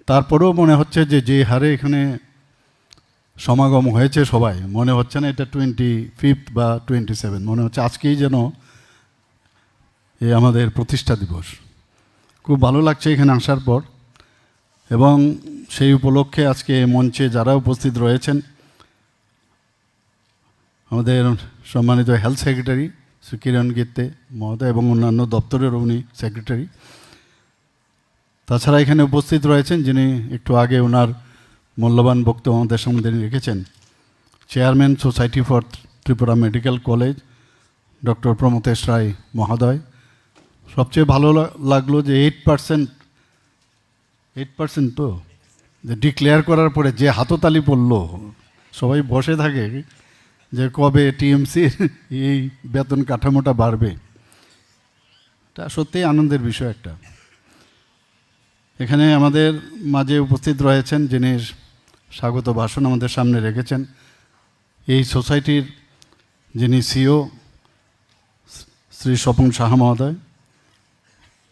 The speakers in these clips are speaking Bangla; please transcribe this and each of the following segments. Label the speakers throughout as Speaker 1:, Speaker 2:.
Speaker 1: তারপরেও মনে হচ্ছে যে হারে এখানে সমাগম হয়েছে সবাই, মনে হচ্ছে না এটা 25 বা 27, মনে হচ্ছে আজকেই যেন আমাদের প্রতিষ্ঠা দিবস। খুব ভালো লাগছে এখানে আসার পর, এবং সেই উপলক্ষে আজকে মঞ্চে যারা উপস্থিত রয়েছেন, আমাদের সম্মানিত হেলথ সেক্রেটারি শ্রী কিরণ গিত্তে মহোদয় এবং অন্যান্য দপ্তরের উনি সেক্রেটারি, তাছাড়া এখানে উপস্থিত রয়েছেন যিনি একটু আগে ওনার মূল্যবান বক্তব্য আমাদের সামনে রেখেছেন, chairman society for Tripura medical college doctor Pramathesh Roy মহোদয়। সবচেয়ে ভালো লাগলো যে 8% তো যে ডিক্লেয়ার করার পরে যে হাততালি পড়ল, সবাই বসে থাকে যে কবে টিএমসির এই বেতন কাঠামোটা বাড়বে। এটা সত্যিই আনন্দের বিষয় একটা। এখানে আমাদের মাঝে উপস্থিত রয়েছেন যিনি স্বাগত ভাষণ আমাদের সামনে রেখেছেন, এই সোসাইটির যিনি সিও শ্রী স্বপন সাহা মহোদয়,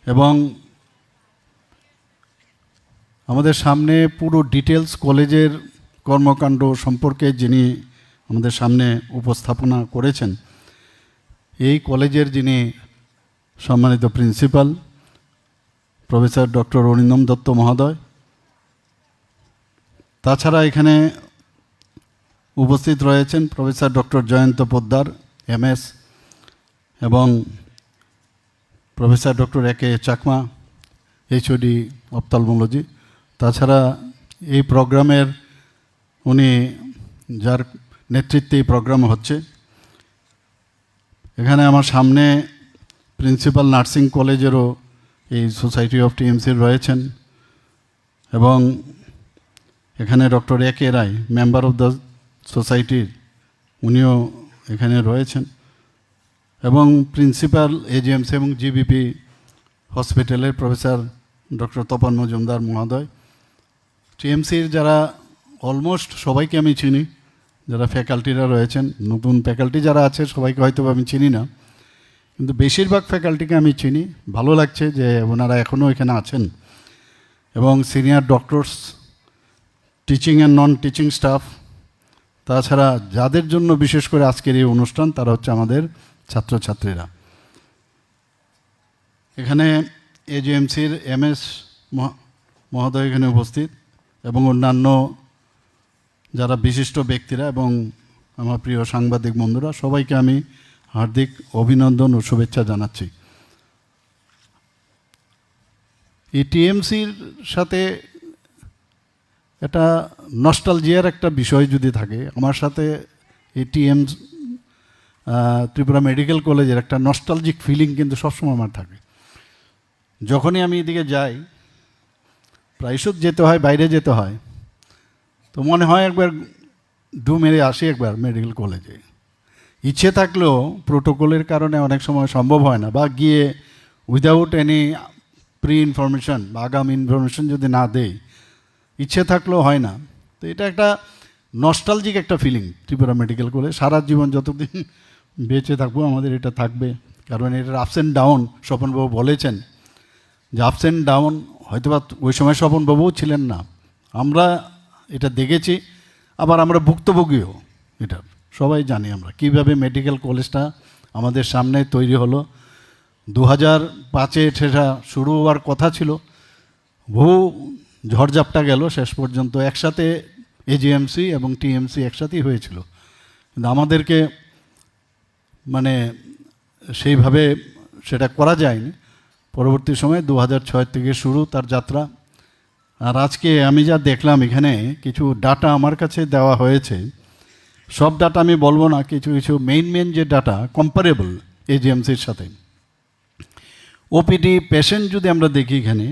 Speaker 1: এবং আমাদের সামনে পুরো ডিটেলস কলেজের কর্মকাণ্ড সম্পর্কে যিনি আমাদের সামনে উপস্থাপনা করেছেন, এই কলেজের যিনি সম্মানিত principal professor doctor Arindam Dutta মহোদয়। তাছাড়া এখানে উপস্থিত রয়েছেন professor doctor Jayanta Poddar MS এবং professor doctor AK Chakma HOD ophthalmology. তাছাড়া এই প্রোগ্রামের উনি যার নেতৃত্বে এই প্রোগ্রাম হচ্ছে, এখানে আমার সামনে প্রিন্সিপাল নার্সিং কলেজেরও এই সোসাইটি অফ টিএমসির রয়েছেন, এবং এখানে doctor AK Roy member of the সোসাইটির উনিও এখানে রয়েছেন, এবং প্রিন্সিপাল AGMC এবং GBP হসপিটালের প্রফেসর ডক্টর তপন মজুমদার মহোদয়। টিএমসির যারা অলমোস্ট সবাইকে আমি চিনি, যারা ফ্যাকাল্টিরা রয়েছেন, নতুন ফ্যাকাল্টি যারা আছে সবাইকে হয়তো আমি চিনি না, কিন্তু বেশিরভাগ ফ্যাকাল্টিকে আমি চিনি। ভালো লাগছে যে ওনারা এখনও এখানে আছেন, এবং senior doctors, teaching and non teaching staff, তাছাড়া যাদের জন্য বিশেষ করে আজকের এই অনুষ্ঠান তারা হচ্ছে আমাদের ছাত্রছাত্রীরা। এখানে AGMCর MS মহোদয় এখানে উপস্থিত, এবং অন্যান্য যারা বিশিষ্ট ব্যক্তিরা এবং আমার প্রিয় সাংবাদিক বন্ধুরা, সবাইকে আমি হার্দিক অভিনন্দন ও শুভেচ্ছা জানাচ্ছি। এই টিএমসির সাথে এটা নস্টালজিয়ার একটা বিষয় যদি থাকে, আমার সাথে এই ত্রিপুরা মেডিকেল কলেজের একটা নস্টালজিক ফিলিং কিন্তু সবসময় আমার থাকে। যখনই আমি এদিকে যাই, প্রায়শই যেতে হয়, বাইরে যেতে হয়, তো মনে হয় একবার মেরে আসি একবার মেডিকেল কলেজে। ইচ্ছে থাকলেও প্রোটোকলের কারণে অনেক সময় সম্ভব হয় না, বা গিয়ে উইদাউট এনি প্রি ইনফরমেশন বা আগাম ইনফরমেশন যদি না দেই, ইচ্ছে থাকলেও হয় না। তো এটা একটা নস্টালজিক একটা ফিলিং ত্রিপুরা মেডিকেল কলেজ। সারা জীবন যতদিন বেঁচে থাকবো আমাদের এটা থাকবে, কারণ এটার আপস অ্যান্ড ডাউন, স্বপনবাবু বলেছেন যে আপস অ্যান্ড ডাউন, হয়তোবা ওই সময় স্বপনবাবুও ছিলেন না, আমরা এটা দেখেছি, আবার আমরা ভুক্তভোগীও এটার। সবাই জানি আমরা কীভাবে মেডিকেল কলেজটা আমাদের সামনে তৈরি হলো। 2005-এ সেটা শুরু হওয়ার কথা ছিল, বহু ঝড়ঝাপটা গেল, শেষ পর্যন্ত একসাথে AGMC এবং TMC একসাথেই হয়েছিল, কিন্তু আমাদেরকে মানে সেইভাবে সেটা করা যায়নি। পরবর্তী সময়ে 2006 থেকে শুরু তার যাত্রা। আর আজকে আমি যা দেখলাম, এখানে কিছু ডাটা আমার কাছে দেওয়া হয়েছে, সব ডাটা আমি বলবো না, কিছু কিছু মেইন যে ডাটা কম্পারেবল AGMCর সাথে। OPD পেশেন্ট যদি আমরা দেখি, এখানে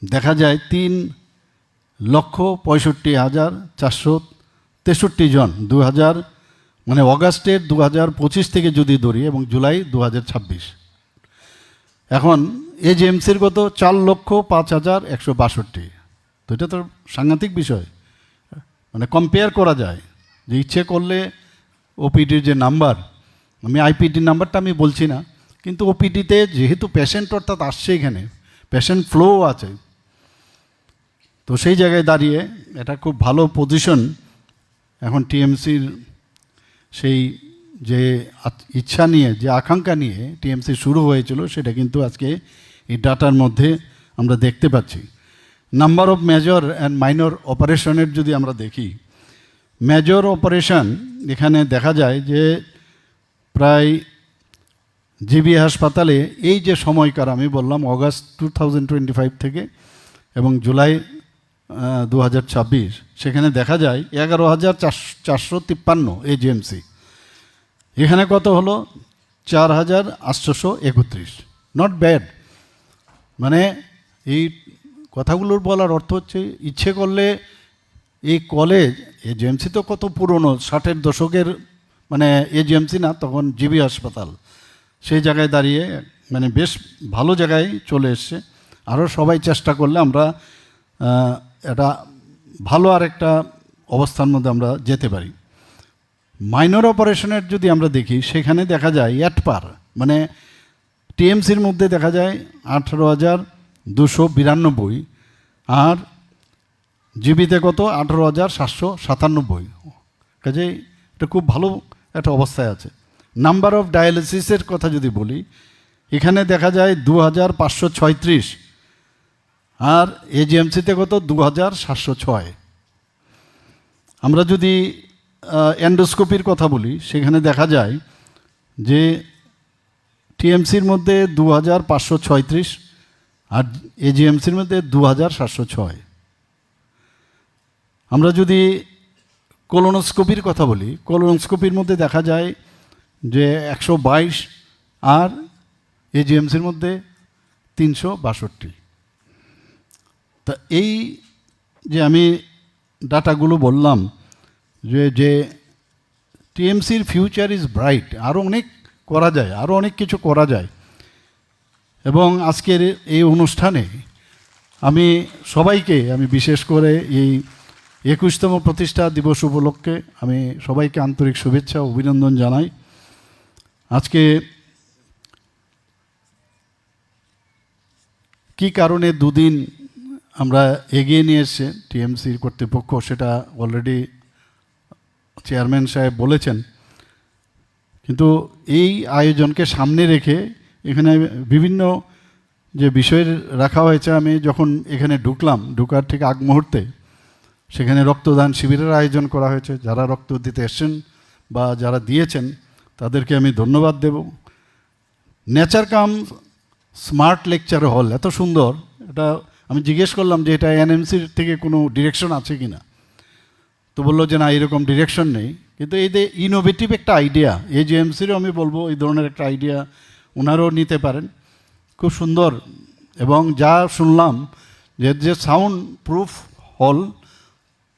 Speaker 1: দেখা যায় 3,65,463 জন 2000 অগাস্টের 2025 থেকে যদি ধরি, এবং জুলাই 2026। এখন AGMCর কত 4,05,162। তো এটা তো সাংঘাতিক বিষয়, কম্পেয়ার করা যায় যে ইচ্ছে করলে OPDর যে নাম্বার, আমি IPDর নাম্বারটা আমি বলছি না, কিন্তু OPDতে যেহেতু পেশেন্ট অর্থাৎ আসছে, এখানে পেশেন্ট ফ্লো আছে, তো সেই জায়গায় দাঁড়িয়ে এটা খুব ভালো পজিশন এখন টিএমসির সেই যে ইচ্ছা নিয়ে যে আকাঙ্ক্ষা নিয়ে টিএমসি শুরু হয়েছিল সেটা কিন্তু আজকে এই ডাটার মধ্যে আমরা দেখতে পাচ্ছি। Number of major and minor অপারেশনের যদি আমরা দেখি, মেজর অপারেশন এখানে দেখা যায় যে প্রায় জিবি হাসপাতালে এই যে সময়কার আমি বললাম অগাস্ট 2025 থেকে এবং জুলাই 2026, সেখানে দেখা যায় 11,453 এজিএমসি। এখানে কত হলো 4,831। Not bad. মানে এই কথাগুলোর বলার অর্থ হচ্ছে ইচ্ছে করলে এই কলেজ এজিএমসি তো কত পুরনো, 60-এর দশকের, মানে এজিএমসি না তখন জিবি হাসপাতাল, সেই জায়গায় দাঁড়িয়ে মানে বেশ ভালো জায়গায় চলে এসছে। আরও সবাই চেষ্টা করলে আমরা এটা ভালো আরেকটা অবস্থার মধ্যে আমরা যেতে পারি। মাইনর অপারেশনের যদি আমরা দেখি সেখানে দেখা যায় পার মানে টিএমসির মধ্যে দেখা যায় 18,292 আর জিবিতে কত 18,797। কাজেই এটা খুব ভালো একটা অবস্থায় আছে। নাম্বার অফ ডায়ালিসিসের কথা যদি বলি এখানে দেখা যায় 2,536 আর এজিএমসিতে কত 2,706। আমরা যদি এন্ডোস্কোপির কথা বলি সেখানে দেখা যায় যে টিএমসির মধ্যে 2,536 আর এজিএমসির মধ্যে 2,706। আমরা যদি কোলোনোস্কোপির কথা বলি, কোলোনোস্কোপির মধ্যে দেখা যায় যে 122 আর এজিএমসির মধ্যে 362। তা এই যে আমি ডাটাগুলো বললাম যে টিএমসির ফিউচার ইজ ব্রাইট, আরও অনেক করা যায়, আরও অনেক কিছু করা যায়। এবং আজকের এই অনুষ্ঠানে আমি সবাইকে বিশেষ করে এই 21তম প্রতিষ্ঠা দিবস উপলক্ষে আমি সবাইকে আন্তরিক শুভেচ্ছা ও অভিনন্দন জানাই। আজকে কি কারণে দুদিন আমরা এগিয়ে নিয়ে এসছে টিএমসির কর্তৃপক্ষ সেটা অলরেডি চেয়ারম্যান সাহেব বলেছেন, কিন্তু এই আয়োজনকে সামনে রেখে এখানে বিভিন্ন যে বিষয় রাখা হয়েছে। আমি যখন এখানে ঢুকার ঠিক আগ মুহূর্তে সেখানে রক্তদান শিবিরের আয়োজন করা হয়েছে। যারা রক্ত দিতে এসছেন বা যারা দিয়েছেন তাদেরকে আমি ধন্যবাদ দেব। নেচার কাম স্মার্ট লেকচার হল এত সুন্দর, এটা আমি জিজ্ঞেস করলাম যে এটা এনএমসির থেকে কোনো ডিরেকশন আছে কি না, তো বললো যে না এরকম ডিরেকশন নেই। কিন্তু এই যে ইনোভেটিভ একটা আইডিয়া, এজিএমসিরও আমি বলবো এই ধরনের একটা আইডিয়া ওনারও নিতে পারেন, খুব সুন্দর। এবং যা শুনলাম যে সাউন্ড প্রুফ হল,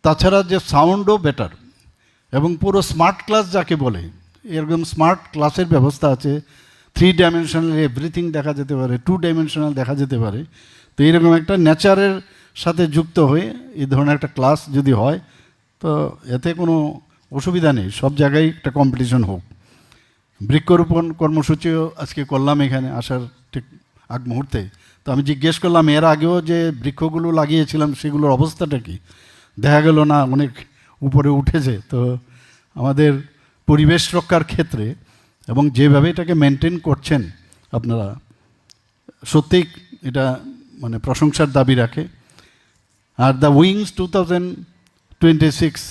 Speaker 1: তাছাড়া যে সাউন্ডও বেটার এবং পুরো স্মার্ট ক্লাস যাকে বলে এরকম স্মার্ট ক্লাসের ব্যবস্থা আছে। 3 ডাইমেনশনাল এভরিথিং দেখা যেতে পারে, 2 ডাইমেনশনাল দেখা যেতে পারে। তো এইরকম একটা নেচারের সাথে যুক্ত হয়ে এই ধরনের একটা ক্লাস যদি হয় তো এতে কোনো অসুবিধা নেই, সব জায়গায় একটা কম্পিটিশন হোক। বৃক্ষরোপণ কর্মসূচিও আজকে করলাম এখানে আসার ঠিক আগ মুহূর্তে। তো আমি জিজ্ঞেস করলাম এর আগেও যে বৃক্ষগুলো লাগিয়েছিলাম সেগুলোর অবস্থাটা কি, দেখা গেল না অনেক উপরে উঠেছে। তো আমাদের পরিবেশ রক্ষার ক্ষেত্রে এবং যেভাবে এটাকে মেনটেন করছেন আপনারা, সত্যিই এটা মানে প্রশংসার দাবি রাখে। আর দ্য উইংস 2026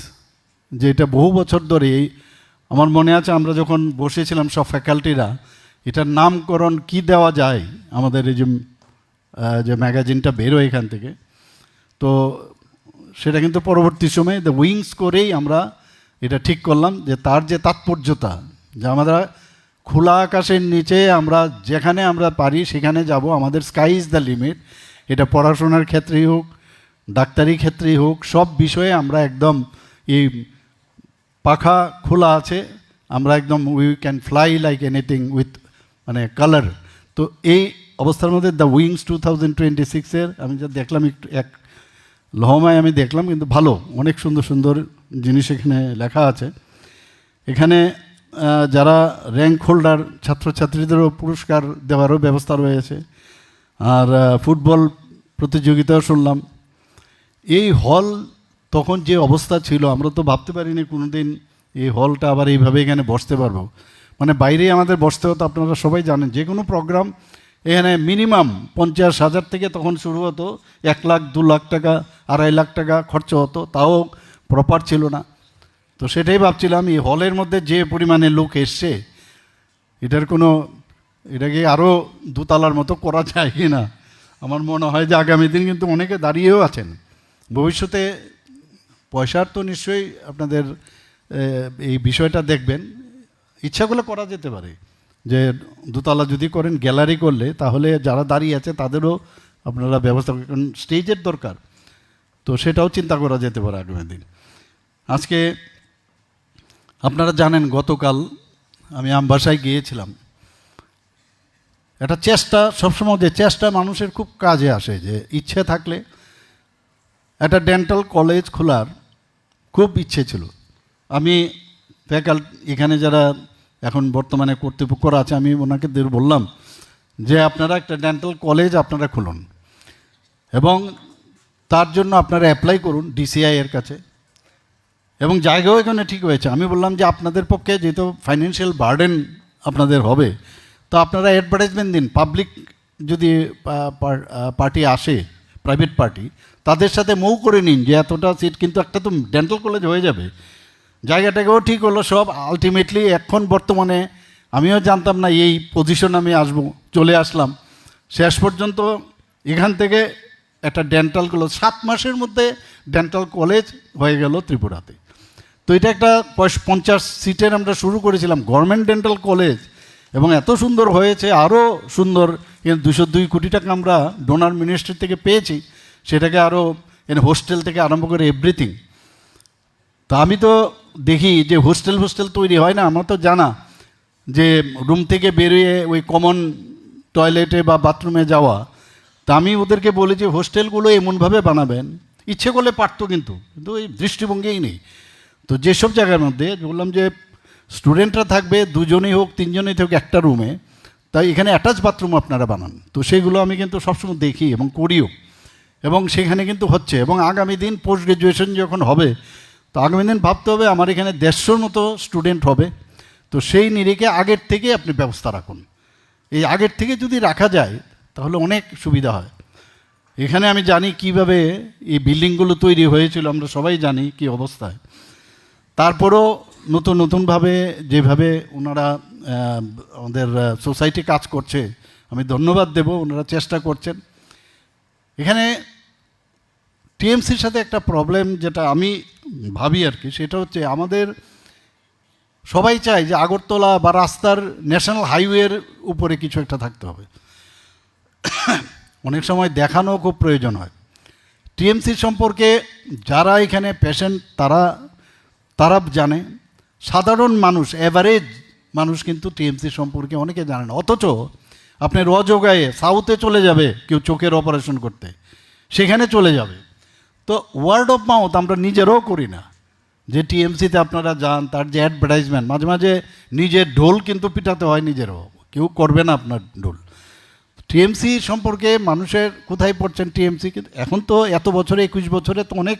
Speaker 1: যেটা বহু বছর ধরে আমার মনে আছে আমরা যখন বসেছিলাম সব ফ্যাকাল্টিরা, এটার নামকরণ কি দেওয়া যায়, আমাদের এই যে ম্যাগাজিনটা বেরোয় এখান থেকে, তো সেটা কিন্তু পরবর্তী সময়ে দ্য উইংস করেই আমরা এটা ঠিক করলাম যে তার যে তাৎপর্যতা, যে আমরা খোলা আকাশের নিচে আমরা যেখানে আমরা পারি সেখানে যাব, আমাদের স্কাই ইজ দ্য লিমিট। এটা পড়াশোনার ক্ষেত্রেই হোক, ডাক্তারি ক্ষেত্রেই হোক, সব বিষয়ে আমরা একদম এই পাখা খোলা আছে, আমরা একদম we can fly like anything with মানে কালার। তো এই অবস্থার মধ্যে দ্য উইংস 2026-এর আমি যা দেখলাম একটু এক লহমায় আমি দেখলাম, কিন্তু ভালো, অনেক সুন্দর সুন্দর জিনিস এখানে লেখা আছে। এখানে যারা র্যাঙ্ক হোল্ডার ছাত্রছাত্রীদেরও পুরস্কার দেওয়ারও ব্যবস্থা রয়েছে। আর ফুটবল প্রতিযোগিতাও শুনলাম। এই হল তখন যে অবস্থা ছিল আমরা তো ভাবতে পারিনি কোনোদিন এই হলটা আবার এইভাবে এখানে বসতে পারবো। মানে বাইরেই আমাদের বসতে হতো, আপনারা সবাই জানেন যে কোনো প্রোগ্রাম এখানে মিনিমাম 50,000 থেকে তখন শুরু হতো, 1 লাখ 2 লাখ টাকা 2.5 লাখ টাকা খরচ হতো, তাও প্রপার ছিল না। তো সেটাই ভাবছিলাম এই হলের মধ্যে যে পরিমাণে লোক এসছে এটাকে আরও দোতলার মতো করা যায় কি না। আমার মনে হয় যে আগামী দিন কিন্তু অনেকে দাঁড়িয়েও আছেন, ভবিষ্যতে পয়সার তো নিশ্চয়ই আপনাদের এই বিষয়টা দেখবেন, ইচ্ছা করলে করা যেতে পারে যে দোতলা যদি করেন, গ্যালারি করলে তাহলে যারা দাঁড়িয়ে আছে তাদেরও আপনারা ব্যবস্থা করেন, স্টেজের দরকার, তো সেটাও চিন্তা করা যেতে পারে আগামী দিন। আজকে আপনারা জানেন গতকাল আমি আমবাসায় গিয়েছিলাম। একটা চেষ্টা সবসময়, যে চেষ্টা মানুষের খুব কাজে আসে, যে ইচ্ছে থাকলে একটা ডেন্টাল কলেজ খোলার খুব ইচ্ছে ছিল। আমি এখানে যারা এখন বর্তমানে কর্তৃপক্ষরা আছে, আমি ওনাকে বললাম যে আপনারা একটা ডেন্টাল কলেজ আপনারা খুলুন এবং তার জন্য আপনারা অ্যাপ্লাই করুন ডিসিআই এর কাছে, এবং জায়গাও এখানে ঠিক হয়েছে। আমি বললাম যে আপনাদের পক্ষে যেহেতু ফাইন্যান্সিয়াল বার্ডেন আপনাদের হবে, তো আপনারা অ্যাডভার্টাইজমেন্ট দিন, পাবলিক যদি পার্টি আসে, প্রাইভেট পার্টি, তাদের সাথে মৌ করে নিন যে এতটা সিট, কিন্তু একটা তো ডেন্টাল কলেজ হয়ে যাবে, জায়গাটাকেও ঠিক হলো সব। আলটিমেটলি এখন বর্তমানে আমিও জানতাম না এই পজিশন আমি চলে আসলাম। শেষ পর্যন্ত এখান থেকে একটা ডেন্টাল কলেজ 7 মাসের মধ্যে ডেন্টাল কলেজ হয়ে গেল ত্রিপুরাতে। তো এটা একটা 50 সিটের আমরা শুরু করেছিলাম গভর্নমেন্ট ডেন্টাল কলেজ, এবং এত সুন্দর হয়েছে, আরও সুন্দর। 202 কোটি টাকা আমরা ডোনার মিনিস্ট্রি থেকে পেয়েছি, সেটাকে আরও হোস্টেল থেকে আরম্ভ করে এভরিথিং। তা আমি তো দেখি যে হোস্টেল তৈরি হয় না, আমার তো জানা যে রুম থেকে বেরিয়ে ওই কমন টয়লেটে বা বাথরুমে যাওয়া। তা আমি ওদেরকে বলি যে হোস্টেলগুলো এমনভাবে বানাবেন, ইচ্ছে করলে পারতো, কিন্তু ওই দৃষ্টিভঙ্গিই নেই। তো যেসব জায়গার মধ্যে বললাম যে স্টুডেন্টরা থাকবে 2 জনই হোক 3 জনই হোক একটা রুমে, তাই এখানে অ্যাটাচ বাথরুম আপনারা বানান। তো সেগুলো আমি কিন্তু সবসময় দেখি এবং করিও, এবং সেখানে কিন্তু হচ্ছে। এবং আগামী দিন পোস্ট গ্রাজুয়েশন যখন হবে, তো আগামী দিন ভাবতে হবে আমার এখানে 150 মতো স্টুডেন্ট হবে। তো সেই নিরিখে আগের থেকে আপনি ব্যবস্থা রাখুন। এই আগের থেকে যদি রাখা যায় তাহলে অনেক সুবিধা হয়। এখানে আমি জানি কিভাবে এই বিল্ডিংগুলো তৈরি হয়েছিল, আমরা সবাই জানি কি অবস্থায়। তারপরও নতুনভাবে যেভাবে ওনারা আমাদের সোসাইটি কাজ করছে, আমি ধন্যবাদ দেব, ওনারা চেষ্টা করছেন। এখানে টিএমসির সাথে একটা প্রবলেম যেটা আমি ভাবি আর কি, সেটা হচ্ছে আমাদের সবাই চায় যে আগরতলা বা রাস্তার ন্যাশনাল হাইওয়ের উপরে কিছু একটা থাকতে হবে। অনেক সময় দেখানো খুব প্রয়োজন হয়। টিএমসি সম্পর্কে যারা এখানে পেশেন্ট তারা জানে, সাধারণ মানুষ, অ্যাভারেজ মানুষ কিন্তু টিএমসি সম্পর্কে অনেকে জানে না। অথচ আপনি রজগায়ে সাউথে চলে যাবে কেউ চোখের অপারেশন করতে, সেখানে চলে যাবে। তো ওয়ার্ড অফ মাউথ আমরা নিজেরাও করি না, যে টিএমসিতে আপনারা যান, তার যে অ্যাডভার্টাইজমেন্ট, মাঝে মাঝে নিজের ঢোল কিন্তু পিটাতে হয় নিজেরও, কেউ করবে না আপনার ঢোল। টিএমসি সম্পর্কে মানুষের কোথায় পড়ছেন টিএমসি, কিন্তু এখন তো এত বছরে 21 বছরে তো অনেক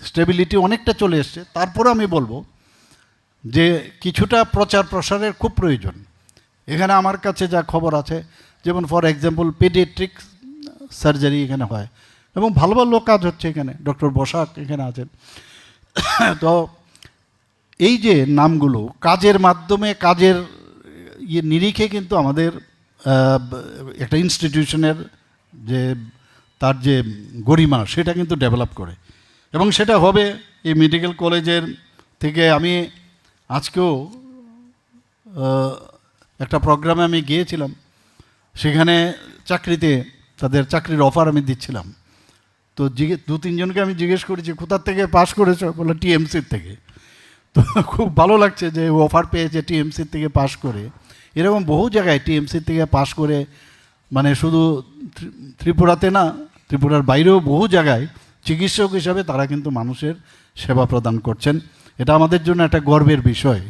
Speaker 1: স্টেবিলিটি অনেকটা চলে এসছে। তারপরে আমি বলবো যে কিছুটা প্রচার প্রসারের খুব প্রয়োজন। এখানে আমার কাছে যা খবর আছে, যেমন ফর এক্সাম্পল পেডিয়াট্রিক সার্জারি এখানে হয়, এবং ভালো ভালো কাজ হচ্ছে এখানে, ডক্টর বসাক এখানে আছেন। তো এই যে নামগুলো কাজের মাধ্যমে, কাজের নিরিখে কিন্তু আমাদের একটা ইনস্টিটিউশনের যে তার যে গরিমা, সেটা কিন্তু ডেভেলপ করে, এবং সেটা হবে এই মেডিকেল কলেজের থেকে। আমি আজকেও একটা প্রোগ্রামে আমি গিয়েছিলাম, সেখানে তাদের চাকরির অফার আমি দিচ্ছিলাম। তো 2-3 জনকে আমি জিজ্ঞেস করেছি কোথার থেকে পাশ করেছো, বলে টিএমসির থেকে। তো খুব ভালো লাগছে যে অফার পেয়েছে টিএমসির থেকে পাশ করে। এরকম বহু জায়গায় টিএমসির থেকে পাশ করে, মানে শুধু ত্রিপুরাতে না, ত্রিপুরার বাইরেও বহু জায়গায় চিকিৎসক হিসাবে তারা কিন্তু মানুষের সেবা প্রদান করছেন। এটা আমাদের জন্য একটা গর্বের বিষয়,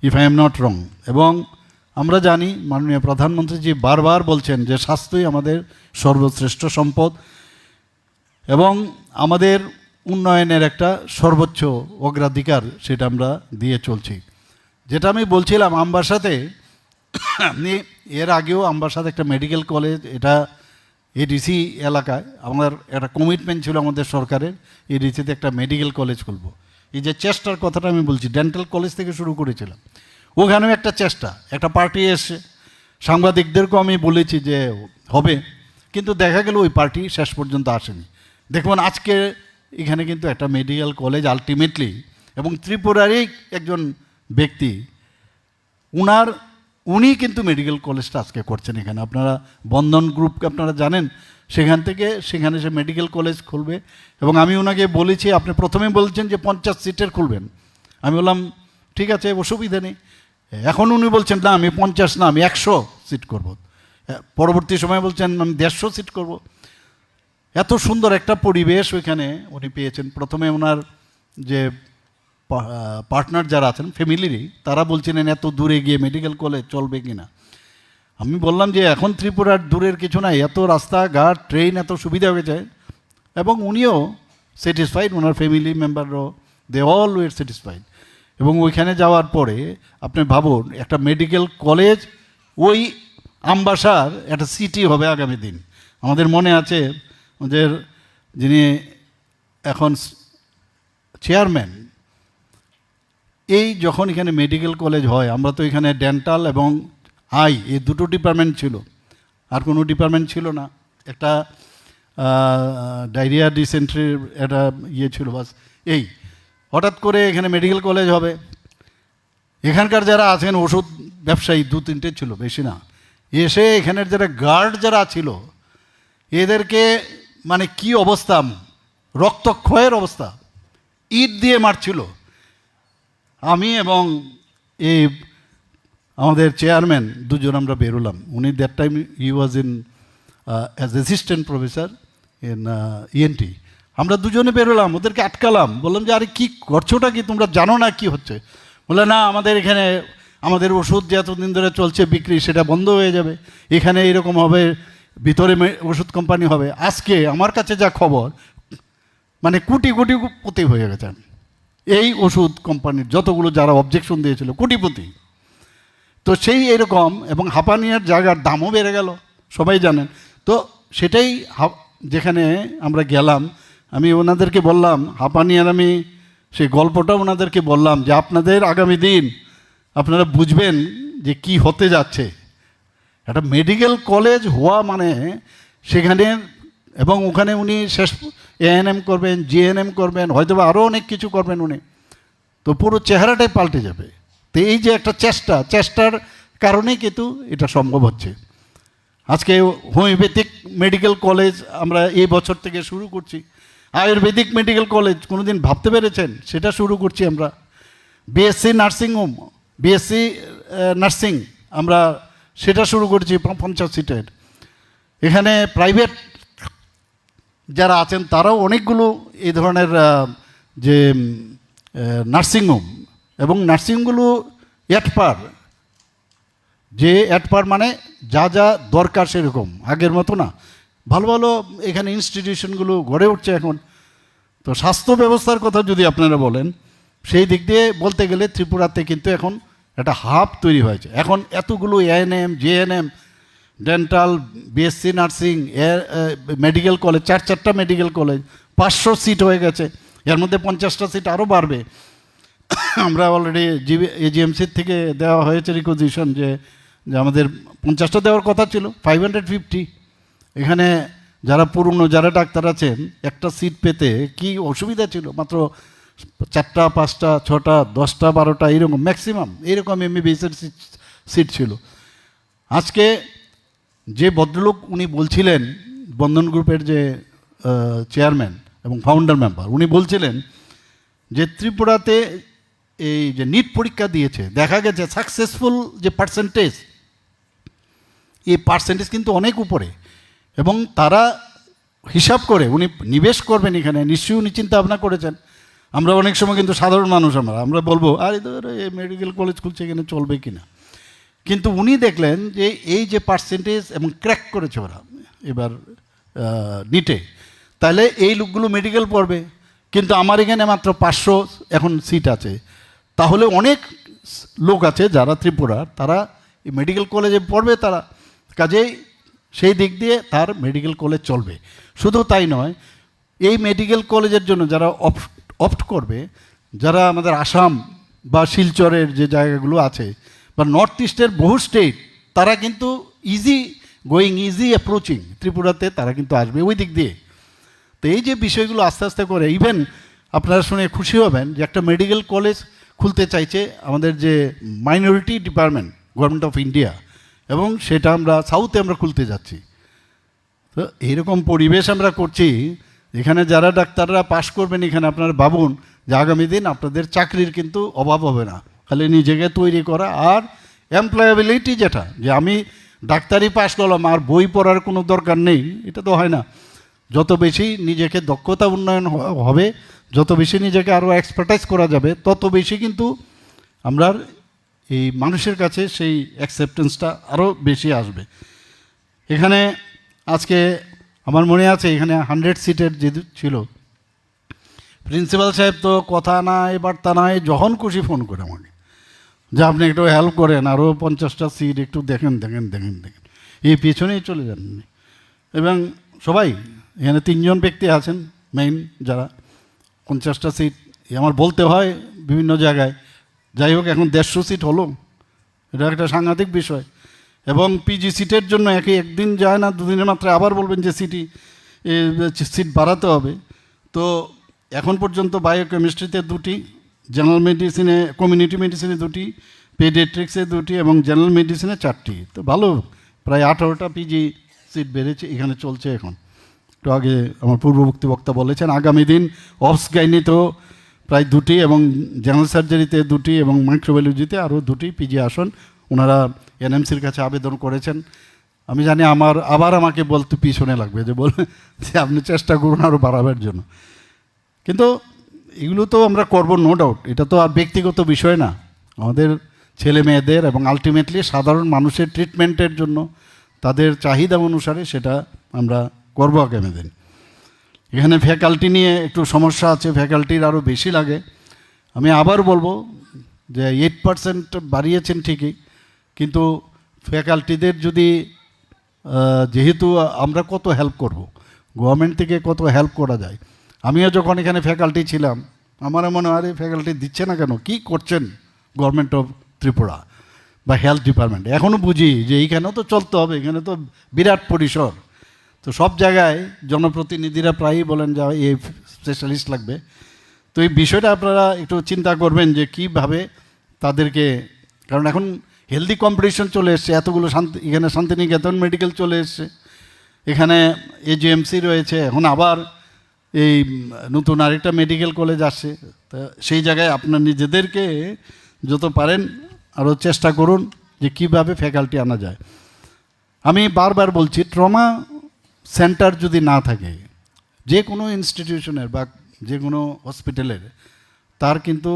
Speaker 1: if I am not wrong. এবং আমরা জানি মাননীয় প্রধানমন্ত্রীজি বারবার বলছেন যে স্বাস্থ্যই আমাদের সর্বশ্রেষ্ঠ সম্পদ। এবং আমাদের উন্নয়নের একটা সর্বোচ্চ অগ্রাধিকার সেটা আমরা দিয়ে চলছি। যেটা আমি বলছিলাম আমবাসাতে, আপনি এর আগেও আমবাসাতে একটা মেডিকেল কলেজ, এটা এডিসি এলাকায় আমার একটা কমিটমেন্ট ছিল আমাদের সরকারের, এডিসিতে একটা মেডিকেল কলেজ খুলব। এই যে চেষ্টার কথাটা আমি বলছি, ডেন্টাল কলেজ থেকে শুরু করেছিলাম, ওখানেও একটা চেষ্টা, একটা পার্টি এসে সাংবাদিকদেরকেও আমি বলেছি যে হবে, কিন্তু দেখা গেল ওই পার্টি শেষ পর্যন্ত আসেনি। দেখুন আজকে এখানে কিন্তু একটা মেডিকেল কলেজ আলটিমেটলি, এবং ত্রিপুরারই একজন ব্যক্তি উনি কিন্তু মেডিকেল কলেজটা আজকে করছেন এখানে। আপনারা বন্ধন গ্রুপকে আপনারা জানেন, সেখানে সে মেডিকেল কলেজ খুলবে। এবং আমি ওনাকে বলেছি, আপনি প্রথমে বলছেন যে 50 সিটের খুলবেন, আমি বললাম ঠিক আছে অসুবিধা নেই। এখন উনি বলছেন না আমি 50 না, আমি 100 সিট করব। পরবর্তী সময় বলছেন আমি 150 সিট করব। এত সুন্দর একটা পরিবেশ ওইখানে উনি পেয়েছেন। প্রথমে ওনার যে পার্টনার যারা আছেন ফ্যামিলিরই, তারা বলছিলেন এত দূরে গিয়ে মেডিকেল কলেজ চলবে কি না। আমি বললাম যে এখন ত্রিপুরার দূরের কিছু নাই, এত রাস্তাঘাট ট্রেন এত সুবিধা হয়ে যায়। এবং উনিও স্যাটিসফাইড, ওনার ফ্যামিলি মেম্বারও দে অল ওয়ের স্যাটিসফাইড। এবং ওইখানে যাওয়ার পরে আপনি ভাবুন একটা মেডিকেল কলেজ ওই আমবাসার একটা সিটি হবে আগামী দিন। আমাদের মনে আছে আমাদের যিনি এখন চেয়ারম্যান, এই যখন এখানে মেডিকেল কলেজ হয়, আমরা তো এখানে ডেন্টাল এবং আই এই দুটো ডিপার্টমেন্ট ছিল, আর কোনো ডিপার্টমেন্ট ছিল না। একটা ডায়রিয়া ডিসেন্ট্রির একটা ইয়ে ছিল বাস। এই হঠাৎ করে এখানে মেডিকেল কলেজ হবে। এখানকার যারা আছেন ওষুধ ব্যবসায়ী 2-3টে ছিল, বেশি না, এসে এখানের যারা গার্ড যারা ছিল এদেরকে মানে কি অবস্থা, রক্তক্ষয়ের অবস্থা, ইট দিয়ে মারছিল। আমি এবং এই আমাদের চেয়ারম্যান দুজন আমরা বেরোলাম। উনি that time he was in as assistant professor in ENT. আমরা দুজনে বেরোলাম, ওদেরকে আটকালাম, বললাম যে আরে কী করছোটা কি, তোমরা জানো না কি হচ্ছে? বলে না আমাদের এখানে আমাদের ওষুধ যে এতদিন ধরে চলছে বিক্রি সেটা বন্ধ হয়ে যাবে, এখানে এরকম হবে, ভিতরে ওষুধ কোম্পানি হবে। আজকে আমার কাছে যা খবর মানে কোটিপতি হয়ে গেছেন এই ওষুধ কোম্পানির যতগুলো যারা অবজেকশন দিয়েছিল, কোটিপতি। তো সেই এরকম, এবং হাঁপানিয়ার জায়গার দামও বেড়ে গেল, সবাই জানেন। তো সেটাই যেখানে আমরা গেলাম, আমি ওনাদেরকে বললাম হাঁপানিয়ার, আমি সেই গল্পটা ওনাদেরকে বললাম যে আপনাদের আগামী দিন আপনারা বুঝবেন যে কি হতে যাচ্ছে। একটা মেডিকেল কলেজ হওয়া মানে সেখানে, এবং ওখানে উনি শেষ এএনএম করবেন, জিএনএম করবেন, হয়তো আরও অনেক কিছু করবেন উনি, তো পুরো চেহারাটাই পাল্টে যাবে। তো এই যে একটা চেষ্টার কারণেই কিন্তু এটা সম্ভব হচ্ছে। আজকে হোমিওপ্যাথিক মেডিকেল কলেজ আমরা এই বছর থেকে শুরু করছি। আয়ুর্বেদিক মেডিকেল কলেজ কোনোদিন ভাবতে পেরেছেন? সেটা শুরু করছি আমরা। বিএসসি নার্সিংহোম, বিএসসি নার্সিং আমরা সেটা শুরু করছি 50 সিটের। এখানে প্রাইভেট যারা আছেন তারাও অনেকগুলো এই ধরনের যে নার্সিংহোম, এবং নার্সিংগুলো অ্যাট পার মানে যা যা দরকার সেরকম, আগের মতো না, ভালো ভালো এখানে ইনস্টিটিউশনগুলো গড়ে উঠছে এখন। তো স্বাস্থ্য ব্যবস্থার কথা যদি আপনারা বলেন, সেই দিক দিয়ে বলতে গেলে ত্রিপুরাতে কিন্তু এখন একটা হাব তৈরি হয়েছে। এখন এতগুলো ANM, JNM, dental, BSc nursing, medical college, 4-4টা মেডিকেল কলেজ, 500 সিট হয়ে গেছে। এর মধ্যে 50টা সিট আরও বাড়বে। আমরা অলরেডি এজিএমসির থেকে দেওয়া হয়েছে রিকোজিশন যে আমাদের 50টা দেওয়ার কথা ছিল, 550। এখানে যারা পুরনো যারা ডাক্তার আছেন একটা সিট পেতে কি অসুবিধা ছিল, মাত্র 4টা, 5টা, 6টা, 10টা, 12টা এইরকম ম্যাক্সিমাম এইরকম এমবিবিএসের সিট ছিল। আজকে যে ভদ্রলোক উনি বলছিলেন, বন্ধন গ্রুপের যে চেয়ারম্যান এবং ফাউন্ডার মেম্বার, উনি বলছিলেন যে ত্রিপুরাতে এই যে নিট পরীক্ষা দিয়েছে, দেখা গেছে সাকসেসফুল যে পার্সেন্টেজ, এই পার্সেন্টেজ কিন্তু অনেক উপরে। এবং তারা হিসাব করে উনি নিবেশ করবেন এখানে, নিশ্চয়ই উনি চিন্তা ভাবনা করেছেন। আমরা অনেক সময় কিন্তু সাধারণ মানুষ আমরা বলবো আরে এই মেডিকেল কলেজ খুলছে এখানে চলবে কি না, কিন্তু উনি দেখলেন যে এই যে পার্সেন্টেজ এবং ক্র্যাক করেছে ওরা এবার নিটে, তাহলে এই লোকগুলো মেডিকেল পড়বে, কিন্তু আমার এখানে মাত্র 500 এখন সিট আছে। তাহলে অনেক লোক আছে যারা ত্রিপুরার, তারা এই মেডিকেল কলেজে পড়বে, তারা কাজেই সেই দিক দিয়ে তার মেডিকেল কলেজ চলবে। শুধু তাই নয়, এই মেডিকেল কলেজের জন্য যারা অপ্ট করবে, যারা আমাদের আসাম বা শিলচরের যে জায়গাগুলো আছে বা নর্থ ইস্টের বহু স্টেট, তারা কিন্তু ইজি অ্যাপ্রোচিং ত্রিপুরাতে, তারা কিন্তু আসবে ওই দিক দিয়ে। তো এই যে বিষয়গুলো আস্তে আস্তে করে, ইভেন আপনারা শুনে খুশি হবেন যে একটা মেডিকেল কলেজ খুলতে চাইছে আমাদের যে minority department government of India, এবং সেটা আমরা সাউথে আমরা খুলতে যাচ্ছি। তো এইরকম পরিবেশ আমরা করছি, এখানে যারা ডাক্তাররা পাশ করবেন এখানে, আপনারা ভাবুন যে আগামী দিন আপনাদের চাকরির কিন্তু অভাব হবে না। খালি নিজেকে তৈরি করা আর এমপ্লয়াবিলিটি, যেটা যে আমি ডাক্তারি পাশ করলাম আর বই পড়ার কোনো দরকার নেই, এটা তো হয় না। যত বেশি নিজেকে দক্ষতা উন্নয়ন হবে, যত বেশি নিজেকে আরও এক্সপার্টাইজ করা যাবে, তত বেশি কিন্তু আমরা এই মানুষের কাছে সেই অ্যাকসেপ্টেন্সটা আরও বেশি আসবে। এখানে আজকে আমার মনে আছে এখানে 100 সিটের যে ছিল, প্রিন্সিপাল সাহেব তো কথা নাই বার্তা নাই, যখন খুশি ফোন করে আমাকে যে আপনি একটু হেল্প করেন, আরও 50টা সিট একটু দেখেন। এই পিছনেই চলে যান। এবং সবাই এখানে 3 জন ব্যক্তি আছেন মেইন, যারা 50টা সিট আমার বলতে হয় বিভিন্ন জায়গায়। যাই হোক, এখন 150 সিট হলো, এটা একটা সাংঘাতিক বিষয়। এবং পিজি সিটের জন্য একদিন যায় না, দুদিনের মাত্র আবার বলবেন যে সিট বাড়াতে হবে। তো এখন পর্যন্ত বায়োকেমিস্ট্রিতে 2টি, জেনারেল মেডিসিনে, কমিউনিটি মেডিসিনে 2টি, পেডিয়াট্রিক্সে 2টি এবং জেনারেল মেডিসিনে 4টি। তো ভালো, প্রায় 18টা পিজি সিট বেড়েছে, এখানে চলছে এখন। একটু আগে আমার পূর্ববর্তী বক্তা বলেছেন আগামী দিন অবস গাইনিতেও প্রায় 2টি এবং জেনারেল সার্জারিতে 2টি এবং মাইক্রোবায়োলজিতে আরও 2টি পিজি আসন ওনারা এনএমসির কাছে আবেদন করেছেন। আমি জানি আমাকে বলতে পিছনে লাগবে যে আপনি চেষ্টা করুন আরও বাড়াবার জন্য। কিন্তু এগুলো তো আমরা করবো, নো ডাউট, এটা তো আর ব্যক্তিগত বিষয় না, আমাদের ছেলে মেয়েদের এবং আলটিমেটলি সাধারণ মানুষের ট্রিটমেন্টের জন্য তাদের চাহিদা অনুসারে সেটা আমরা করবো আগামী দিন। এখানে ফ্যাকাল্টি নিয়ে একটু সমস্যা আছে, ফ্যাকাল্টির আরও বেশি লাগে। আমি আবার বলবো যে 8% বাড়িয়েছেন ঠিকই, কিন্তু ফ্যাকাল্টিদের যদি যেহেতু আমরা কত হেল্প করব, গভর্নমেন্ট থেকে কত হেল্প করা যায়। আমিও যখন এখানে ফ্যাকাল্টি ছিলাম, আমার মনে হয় ফ্যাকাল্টি দিচ্ছে না কেন, কি করছেন গভর্নমেন্ট অফ ত্রিপুরা বা হেলথ ডিপার্টমেন্ট। এখনও বুঝি যে এইখানেও তো চলতে হবে, এখানে তো বিরাট পরিসর। তো সব জায়গায় জনপ্রতিনিধিরা প্রায়ই বলেন যে এই স্পেশালিস্ট লাগবে। তো এই বিষয়টা আপনারা একটু চিন্তা করবেন যে কীভাবে তাদেরকে, কারণ এখন হেলদি কম্পিটিশন চলে এসছে, এতগুলো এখানে শান্তিনিকেতন মেডিকেল চলে এসছে, এখানে এজিএমসি রয়েছে, এখন আবার এই নতুন আরেকটা মেডিকেল কলেজ আসছে। তা সেই জায়গায় আপনার নিজেদেরকে যত পারেন আরও চেষ্টা করুন যে কীভাবে ফ্যাকাল্টি আনা যায়। আমি বারবার বলছি, ট্রমা সেন্টার যদি না থাকে যে কোনো ইনস্টিটিউশনের বা যে কোনো হসপিটালের, তার কিন্তু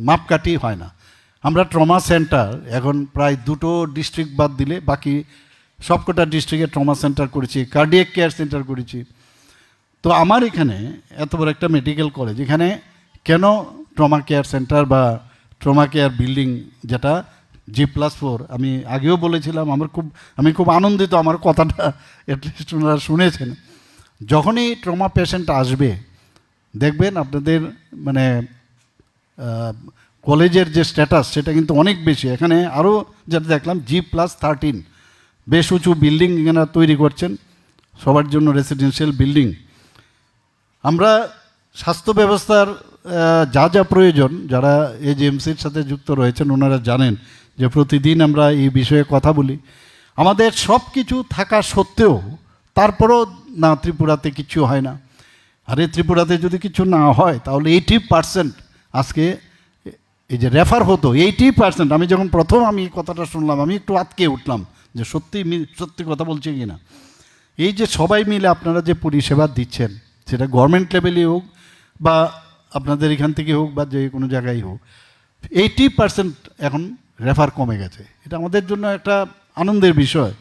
Speaker 1: মাপকাঠি হয় না। আমরা ট্রমা সেন্টার এখন প্রায় 2টো ডিস্ট্রিক্ট বাদ দিলে বাকি সবকটা ডিস্ট্রিক্টে ট্রমা সেন্টার করেছি, কার্ডিয়াক কেয়ার সেন্টার করেছি। তো আমার এখানে এত বড় একটা মেডিকেল কলেজ, এখানে কেন ট্রমা কেয়ার সেন্টার বা ট্রমা কেয়ার বিল্ডিং, যেটা G+4, আমি আগেও বলেছিলাম, আমি খুব আনন্দিত, আমার কথাটা অ্যাটলিস্ট ওনারা শুনেছেন। যখনই ট্রমা পেশেন্ট আসবে দেখবেন আপনাদের মানে কলেজের যে স্ট্যাটাস সেটা কিন্তু অনেক বেশি। এখানে আরও যেটা দেখলাম G+13 বেশ উঁচু বিল্ডিং এখানে তৈরি করছেন সবার জন্য, রেসিডেন্সিয়াল বিল্ডিং। আমরা স্বাস্থ্য ব্যবস্থার যা যা প্রয়োজন, যারা এজিএমসির সাথে যুক্ত রয়েছেন ওনারা জানেন যে প্রতিদিন আমরা এই বিষয়ে কথা বলি। আমাদের সব কিছু থাকা সত্ত্বেও তারপরও না ত্রিপুরাতে কিছু হয় না। আরে ত্রিপুরাতে যদি কিছু না হয় তাহলে 80% আজকে এই যে রেফার হতো, 80%। আমি যখন প্রথম আমি কথাটা শুনলাম আমি একটু আটকে উঠলাম যে সত্যি কথা বলছি কি না। এই যে সবাই মিলে আপনারা যে পরিষেবা দিচ্ছেন, সেটা গভর্নমেন্ট লেভেলে হোক বা আপনাদের এখান থেকে হোক বা যে কোনো জায়গায় হোক, 80% এখন রেফার কমে গেছে। এটা আমাদের জন্য একটা আনন্দের বিষয়।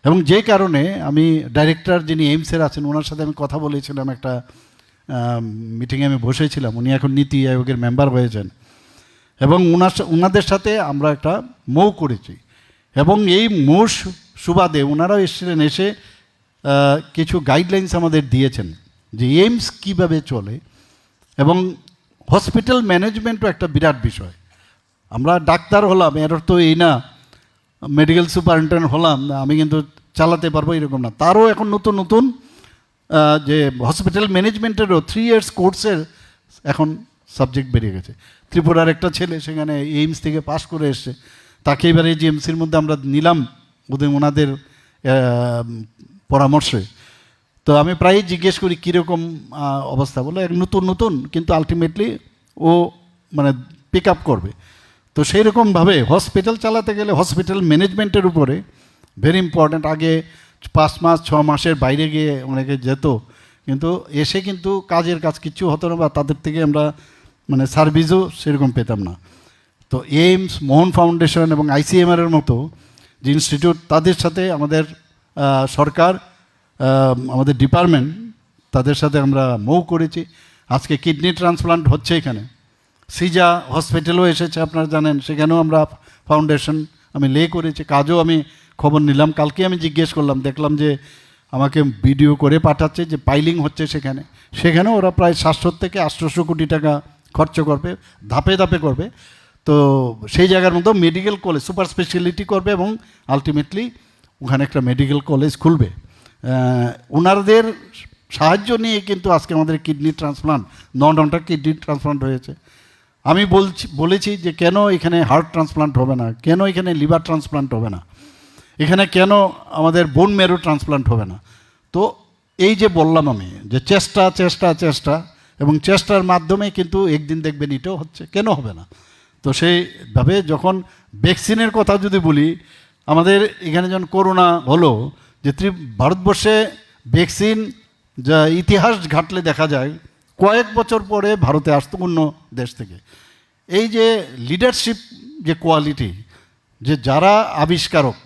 Speaker 1: এবং যে কারণে আমি ডাইরেক্টর যিনি এইমসের আছেন ওনার সাথে আমি কথা বলেছিলাম, একটা মিটিংয়ে আমি বসেছিলাম, উনি এখন নীতি আয়োগের মেম্বার হয়েছেন, এবং ওনাদের সাথে আমরা একটা মৌ করেছি। এবং এই মৌ সুবাদে ওনারাও এসেছিলেন, এসে কিছু গাইডলাইন্স আমাদের দিয়েছেন যে এইমস কীভাবে চলে, এবং হসপিটাল ম্যানেজমেন্টও একটা বিরাট বিষয়। আমরা ডাক্তার হলাম এর অর্থ এই না মেডিকেল সুপারিনটেন্ডেন্ট হলাম না আমি কিন্তু চালাতে পারবো, এরকম না। তারও এখন নতুন নতুন যে হসপিটাল ম্যানেজমেন্টেরও 3 ইয়ার্স কোর্সের এখন সাবজেক্ট বেরিয়ে গেছে। ত্রিপুরার একটা ছেলে সেখানে এইমস থেকে পাশ করে এসছে, তাকে এবারে জিএমসির মধ্যে আমরা নিলাম ওনাদের পরামর্শে। তো আমি প্রায়ই জিজ্ঞেস করি কীরকম অবস্থা, বলে এক নতুন নতুন, কিন্তু আলটিমেটলি ও মানে পিক আপ করবে। তো সেই রকমভাবে হসপিটাল চালাতে গেলে হসপিটাল ম্যানেজমেন্টের উপরে ভেরি ইম্পর্ট্যান্ট। আগে 5 মাস 6 মাসের বাইরে গিয়ে অনেকে যেত, কিন্তু এসে কিন্তু কাজের কাজ কিচ্ছু হতো না, বা তাদের থেকে আমরা মানে সার্ভিসও সেরকম পেতাম না। তো এইমস, মোহন ফাউন্ডেশন এবং আইসিএমআরের মতো যে ইনস্টিটিউট, তাদের সাথে আমাদের সরকার, আমাদের ডিপার্টমেন্ট, তাদের সাথে আমরা মৌ করেছি। আজকে কিডনি ট্রান্সপ্লান্ট হচ্ছে এখানে। সিজা হসপিটালও এসেছে আপনারা জানেন, সেখানেও আমরা ফাউন্ডেশন আমি লে করেছি, কাজও আমি খবর নিলাম। কালকে আমি জিজ্ঞেস করলাম, দেখলাম যে আমাকে ভিডিও করে পাঠাচ্ছে যে পাইলিং হচ্ছে সেখানেও ওরা প্রায় 700 থেকে 800 কোটি টাকা খরচ করবে, ধাপে ধাপে করবে। তো সেই জায়গার মধ্যে মেডিকেল কলেজ সুপার স্পেশালিটি করবে, এবং আলটিমেটলি ওখানে একটা মেডিকেল কলেজ খুলবে। ওনাদের সাহায্য নিয়ে কিন্তু আজকে আমাদের কিডনি ট্রান্সপ্লান্ট 9টা কিডনি ট্রান্সপ্লান্ট হয়েছে। আমি বলেছি যে কেন এখানে হার্ট ট্রান্সপ্লান্ট হবে না, কেন এখানে লিভার ট্রান্সপ্লান্ট হবে না, এখানে কেন আমাদের বোন ম্যারো ট্রান্সপ্লান্ট হবে না। তো এই যে বললাম আমি যে চেষ্টা চেষ্টা চেষ্টা, এবং চেষ্টার মাধ্যমে কিন্তু একদিন দেখবেন এটাও হচ্ছে, কেন হবে না। তো সেইভাবে যখন ভ্যাকসিনের কথা যদি বলি, আমাদের এখানে যখন করোনা হলো, যে ভারতবর্ষে ভ্যাকসিন যা ইতিহাস ঘাটলে দেখা যায় কয়েক বছর পরে ভারতে আসতো অন্য দেশ থেকে। এই যে লিডারশিপ যে কোয়ালিটি, যে যারা আবিষ্কারক,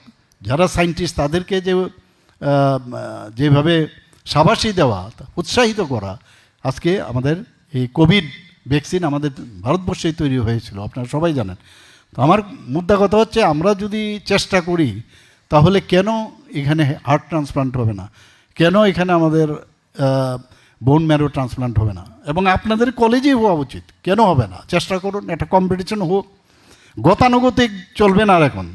Speaker 1: যারা সায়েন্টিস্ট, তাদেরকে যেভাবে সাবাসী দেওয়া, উৎসাহিত করা, আজকে আমাদের এই কোভিড ভ্যাকসিন আমাদের ভারতবর্ষেই তৈরি হয়েছিল, আপনারা সবাই জানেন। তো আমার মুদ্রা কথা হচ্ছে, আমরা যদি চেষ্টা করি তাহলে কেন এখানে হার্ট ট্রান্সপ্লান্ট হবে না, কেন এখানে আমাদের বোন ম্যারো ট্রান্সপ্লান্ট হবে না, এবং আপনাদের কলেজেই হওয়া উচিত, কেন হবে না? চেষ্টা করুন, একটা কম্পিটিশন হোক। গতানুগতিক চলবে না আর এখন।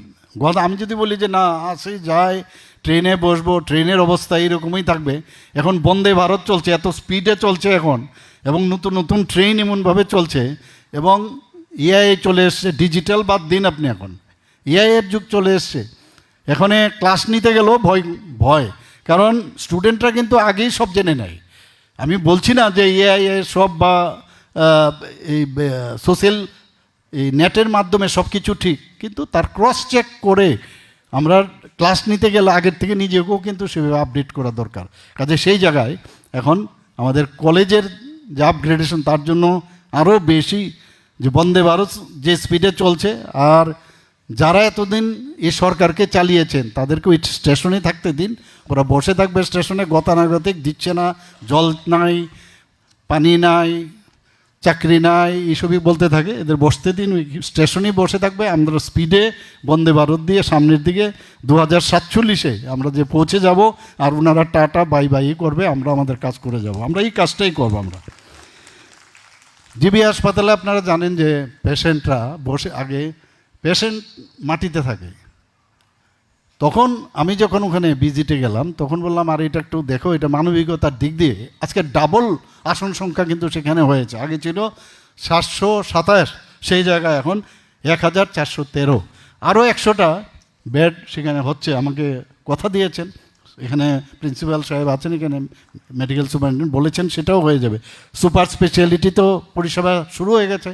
Speaker 1: আমি যদি বলি যে না আসি যাই ট্রেনে বসবো, ট্রেনের অবস্থা এইরকমই থাকবে। এখন বন্দে ভারত চলছে, এত স্পিডে চলছে এখন, এবং নতুন নতুন ট্রেন এমনভাবে চলছে, এবং এআই চলে এসছে, ডিজিটাল বাদ দিন আপনি, এখন এআইয়ের যুগ চলে এসছে। এখানে ক্লাস নিতে গেলেও ভয়, কারণ স্টুডেন্টরা কিন্তু আগেই সব জেনে নেয়। আমি বলছি না যে এআই সব বা এই সোশ্যাল এই নেটের মাধ্যমে সব কিছু ঠিক, কিন্তু তার ক্রস চেক করে আমরা ক্লাস নিতে গেলে আগের থেকে নিজেকেও কিন্তু সেভাবে আপডেট করা দরকার। কাজে সেই জায়গায় এখন আমাদের কলেজের যে আপগ্রেডেশন, তার জন্য আরও বেশি যে বন্দে ভারত যে স্পিডে চলছে, আর যারা এতদিন এই সরকারকে চালিয়েছেন তাদেরকে ওই স্টেশনে থাকতে দিন, ওরা বসে থাকবে স্টেশনে, গতানুগতিক দিচ্ছে না, জল নাই, পানি নাই, চাকরি নাই, এইসবই বলতে থাকে, এদের বসতে দিন, ওই স্টেশনেই বসে থাকবে। আমরা স্পিডে বন্দে ভারত দিয়ে সামনের দিকে 2047-এ আমরা যে পৌঁছে যাব, আর ওনারা টাটা বাই বাই করবে, আমরা আমাদের কাজ করে যাব। আমরা এই কাজটাই করবো। আমরা জিবি হাসপাতালে আপনারা জানেন যে পেশেন্টরা বসে, আগে পেশেন্ট মাটিতে থাকে, তখন আমি যখন ওখানে ভিজিটে গেলাম তখন বললাম আর এটা একটু দেখো, এটা মানবিকতার দিক দিয়ে আজকে ডাবল আসন সংখ্যা কিন্তু সেখানে হয়েছে। আগে ছিল 727, সেই জায়গায় এখন 1413, আরও 100টা বেড সেখানে হচ্ছে। আমাকে কথা দিয়েছেন, এখানে প্রিন্সিপাল সাহেব আছেন, এখানে মেডিকেল সুপারিনটেন্ডেন্ট বলেছেন সেটাও হয়ে যাবে। সুপার স্পেশালিটি তো পরিষেবা শুরু হয়ে গেছে,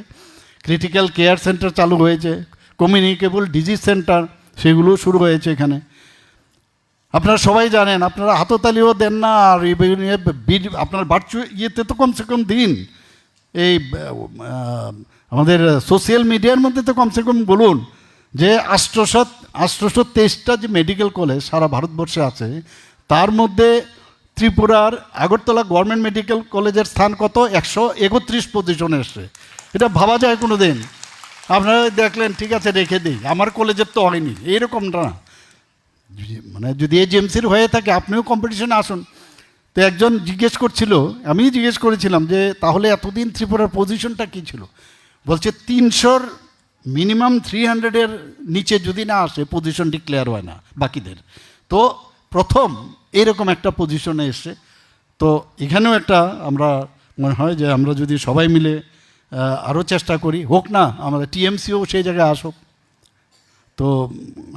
Speaker 1: ক্রিটিক্যাল কেয়ার সেন্টার চালু হয়েছে, কমিউনিকেবল ডিজিজ সেন্টার সেগুলো শুরু হয়েছে এখানে। আপনারা সবাই জানেন, আপনারা হাততালিও দেন না, আর আপনার ভার্চুয়াল ইয়েতে তো কমসে কম দিন, এই আমাদের সোশ্যাল মিডিয়ার মধ্যে তো কমসে কম বলুন যে 823টা যে মেডিকেল কলেজ সারা ভারতবর্ষে আছে, তার মধ্যে ত্রিপুরার আগরতলা গভর্নমেন্ট মেডিকেল কলেজের স্থান কত? 131 পজিশনে এসছে। এটা ভাবা যায় কোনো দিন? আপনারা দেখলেন ঠিক আছে রেখে দিই, আমার কলেজের তো হয়নি, এইরকমটা না। মানে যদি এজিএমসির হয়ে থাকে আপনিও কম্পিটিশনে আসুন। তো একজন জিজ্ঞেস করছিল, আমি জিজ্ঞেস করেছিলাম যে তাহলে এতদিন ত্রিপুরার পজিশনটা কী ছিল? বলছে 300-র মিনিমাম 300-এর নিচে যদি না আসে পজিশন ডিক্লেয়ার হয় না বাকিদের। তো প্রথম এরকম একটা পজিশনে এসছে। তো এখানেও একটা আমরা মনে হয় যে আমরা যদি সবাই মিলে আরও চেষ্টা করি, হোক না আমাদের টিএমসিও সেই জায়গায় আসুক। তো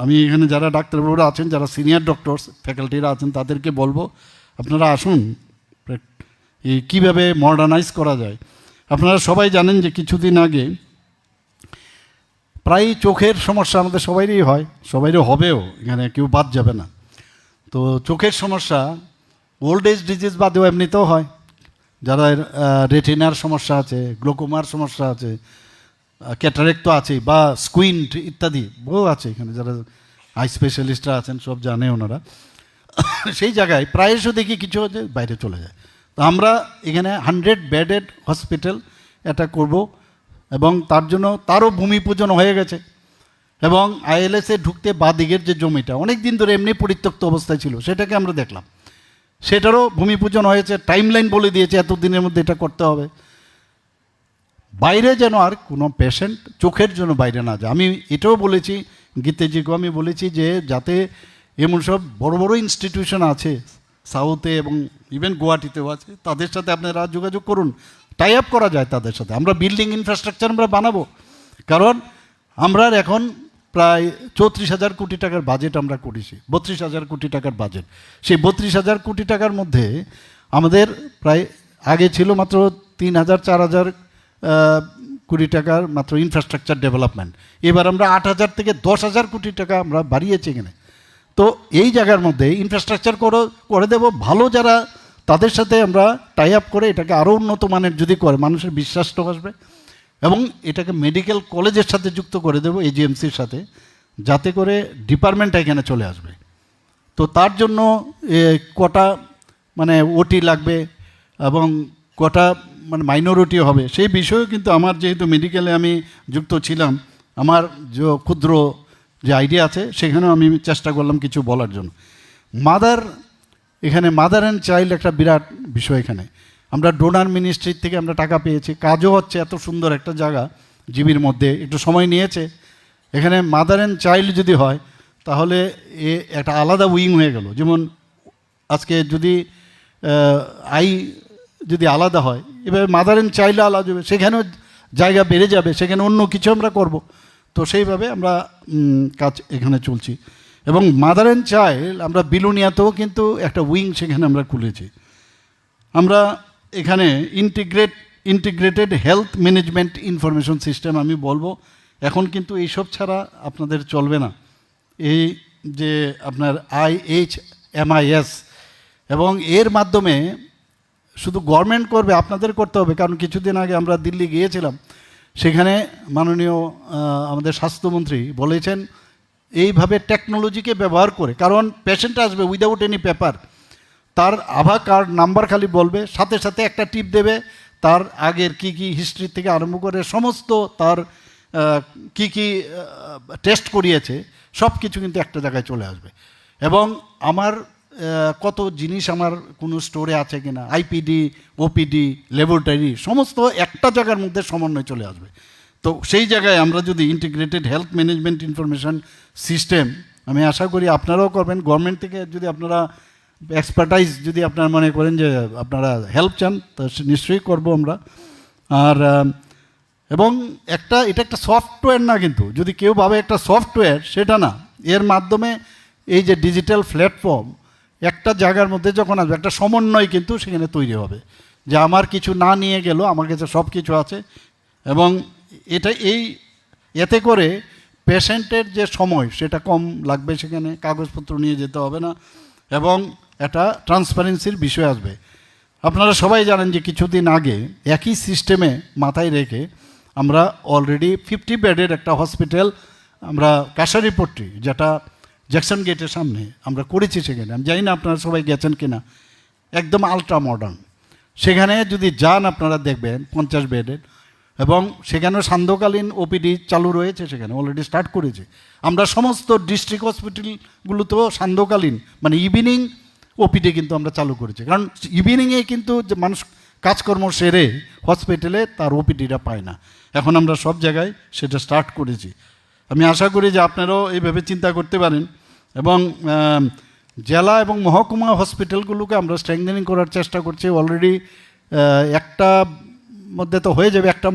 Speaker 1: আমি এখানে যারা ডাক্তারবাবুরা আছেন, যারা সিনিয়র ডক্টরস ফ্যাকাল্টিরা আছেন, তাদেরকে বলবো আপনারা আসুন, এই কীভাবে মডার্নাইজ করা যায়। আপনারা সবাই জানেন যে কিছুদিন আগে প্রায় চোখের সমস্যা আমাদের সবাইরই হয়, সবাইরই হবেও, এখানে কেউ বাদ যাবে না। তো চোখের সমস্যা ওল্ড এজ ডিজিজ বাদেও এমনিতেও হয়। যারা রেটিনার সমস্যা আছে, গ্লোকোমার সমস্যা আছে, ক্যাটারেক্ট তো আছেই, বা স্কুইন্ট ইত্যাদি বহু আছে এখানে, যারা আই স্পেশালিস্টরা আছেন সব জানে ওনারা। সেই জায়গায় প্রায়শ দেখি কিছু হচ্ছে বাইরে চলে যায়। তো আমরা এখানে 100 বেডেড হসপিটাল এটা করব, এবং তার জন্য তারও ভূমি পূজন হয়ে গেছে। এবং আইএলএসে ঢুকতে বাদিকের যে জমিটা অনেক দিন ধরে এমনি পরিত্যক্ত অবস্থায় ছিল, সেটাকে আমরা দেখলাম, সেটারও ভূমি পূজন হয়েছে। টাইমলাইন বলে দিয়েছে এতদিনের মধ্যে এটা করতে হবে। বাইরে যেন আর কোনো পেশেন্ট চোখের জন্য বাইরে না যায়। আমি এটাও বলেছি গীতেজিকেও, আমি বলেছি যে যাতে এমন সব বড় বড় ইনস্টিটিউশন আছে সাউথে এবং ইভেন গুয়াহাটিতেও আছে, তাদের সাথে আপনারা যোগাযোগ করুন, টাই আপ করা যায় তাদের সাথে। আমরা বিল্ডিং ইনফ্রাস্ট্রাকচার আমরা বানাবো, কারণ আমরা এখন প্রায় 34,000 কোটি টাকার বাজেট আমরা করেছি, 32,000 কোটি টাকার বাজেট। সেই 32,000 কোটি টাকার মধ্যে আমাদের প্রায় আগে ছিল মাত্র 3,000-4,000 কোটি টাকার মাত্র ইনফ্রাস্ট্রাকচার ডেভেলপমেন্ট। এবার আমরা 8,000 থেকে 10,000 কোটি টাকা আমরা বাড়িয়েছি এখানে। তো এই জায়গার মধ্যে ইনফ্রাস্ট্রাকচার করে দেব ভালো, যারা তাদের সাথে আমরা টাই আপ করে এটাকে আরও উন্নত মানের যদি করে, মানুষের বিশ্বাসটা আসবে। এবং এটাকে মেডিকেল কলেজের সাথে যুক্ত করে দেবো এজিএমসির সাথে, যাতে করে ডিপার্টমেন্ট এখানে চলে আসবে। তো তার জন্য কটা মানে ওটি লাগবে এবং কটা মানে মাইনরিটি হবে, সেই বিষয়েও কিন্তু আমার যেহেতু মেডিকেলে আমি যুক্ত ছিলাম, আমার যে ক্ষুদ্র যে আইডিয়া আছে সেখানেও আমি চেষ্টা করলাম কিছু বলার জন্য। এখানে মাদার অ্যান্ড চাইল্ড একটা বিরাট বিষয়। এখানে আমরা ডোনার মিনিস্ট্রির থেকে আমরা টাকা পেয়েছি, কাজও হচ্ছে। এত সুন্দর একটা জায়গা জিবির মধ্যে, একটু সময় নিয়েছে। এখানে মাদার অ্যান্ড চাইল্ড যদি হয় তাহলে একটা আলাদা উইং হয়ে গেল। যেমন আজকে যদি যদি আলাদা হয়, এবার মাদার অ্যান্ড চাইল্ড আলাদা হবে, সেখানেও জায়গা বেড়ে যাবে, সেখানে অন্য কিছু আমরা করব। তো সেইভাবে আমরা কাজ এখানে চলছি। এবং মাদার অ্যান্ড চাইল্ড আমরা বিলুনিয়াতেও কিন্তু একটা উইং সেখানে আমরা খুলেছি। আমরা এখানে integrated health management information system আমি বলবো। এখন কিন্তু এইসব ছাড়া আপনাদের চলবে না। এই যে আপনার IHMIS, এবং এর মাধ্যমে শুধু গভর্নমেন্ট করবে, আপনাদের করতে হবে। কারণ কিছুদিন আগে আমরা দিল্লি গিয়েছিলাম, সেখানে মাননীয় আমাদের স্বাস্থ্যমন্ত্রী বলেছেন এইভাবে টেকনোলজিকে ব্যবহার করে, কারণ পেশেন্ট আসবে উইদাউট এনি পেপার, তার আভা কার্ড নাম্বার খালি বলবে, সাথে সাথে একটা টিপ দেবে, তার আগের কি কি হিস্ট্রি থেকে আরম্ভ করে সমস্ত তার কি কি টেস্ট করিয়েছে সব কিছু কিন্তু একটা জায়গায় চলে আসবে। এবং আমার কত জিনিস আমার কোনো স্টোরে আছে কিনা, IPD, OPD, ল্যাবরেটরি সমস্ত একটা জায়গার মধ্যে সমন্বয় চলে আসবে। তো সেই জায়গায় আমরা যদি integrated health management information system, আমি আশা করি আপনারাও করবেন। গভর্নমেন্ট থেকে যদি আপনারা এক্সপার্টাইজ যদি আপনারা মনে করেন যে আপনারা হেল্প চান, তা নিশ্চয়ই করব আমরা। আর এবং এটা একটা সফটওয়্যার না, কিন্তু যদি কেউ ভাবে একটা সফটওয়্যার, সেটা না। এর মাধ্যমে এই যে ডিজিটাল প্ল্যাটফর্ম একটা জায়গার মধ্যে যখন আসবে, একটা সমন্বয় কিন্তু সেখানে তৈরি হবে, যে আমার কিছু না নিয়ে গেল, আমার কাছে সব কিছু আছে। এবং এতে করে পেশেন্টের যে সময় সেটা কম লাগবে, সেখানে কাগজপত্র নিয়ে যেতে হবে না, এবং একটা ট্রান্সপারেন্সির বিষয় আসবে। আপনারা সবাই জানেন যে কিছুদিন আগে একই সিস্টেমে মাথায় রেখে আমরা অলরেডি 50 বেডের একটা হসপিটাল আমরা কাশারিপট্টি, যেটা জ্যাকসন গেটের সামনে আমরা করেছি, সেখানে আমি জানি না আপনারা সবাই গেছেন কিনা, একদম আলট্রা মডার্ন। সেখানে যদি যান আপনারা দেখবেন 50 বেডের, এবং সেখানেও সান্ধ্যকালীন ওপিডি চালু রয়েছে, সেখানে অলরেডি স্টার্ট করেছে। আমরা সমস্ত ডিস্ট্রিক্ট হসপিটালগুলোতেও সান্ধ্যকালীন মানে ইভিনিং ওপিডি কিন্তু আমরা চালু করেছি, কারণ ইভিনিংয়ে কিন্তু যে মানুষ কাজকর্ম সেরে হসপিটালে তার ওপিডিটা পায় না। এখন আমরা সব জায়গায় সেটা স্টার্ট করেছি। আমি আশা করি যে আপনারাও এইভাবে চিন্তা করতে পারেন, এবং জেলা এবং মহকুমা হসপিটালগুলোকে আমরা স্ট্রেংথেনিং করার চেষ্টা করছি। অলরেডি একটা মধ্যে তো হয়ে যাবে, একটা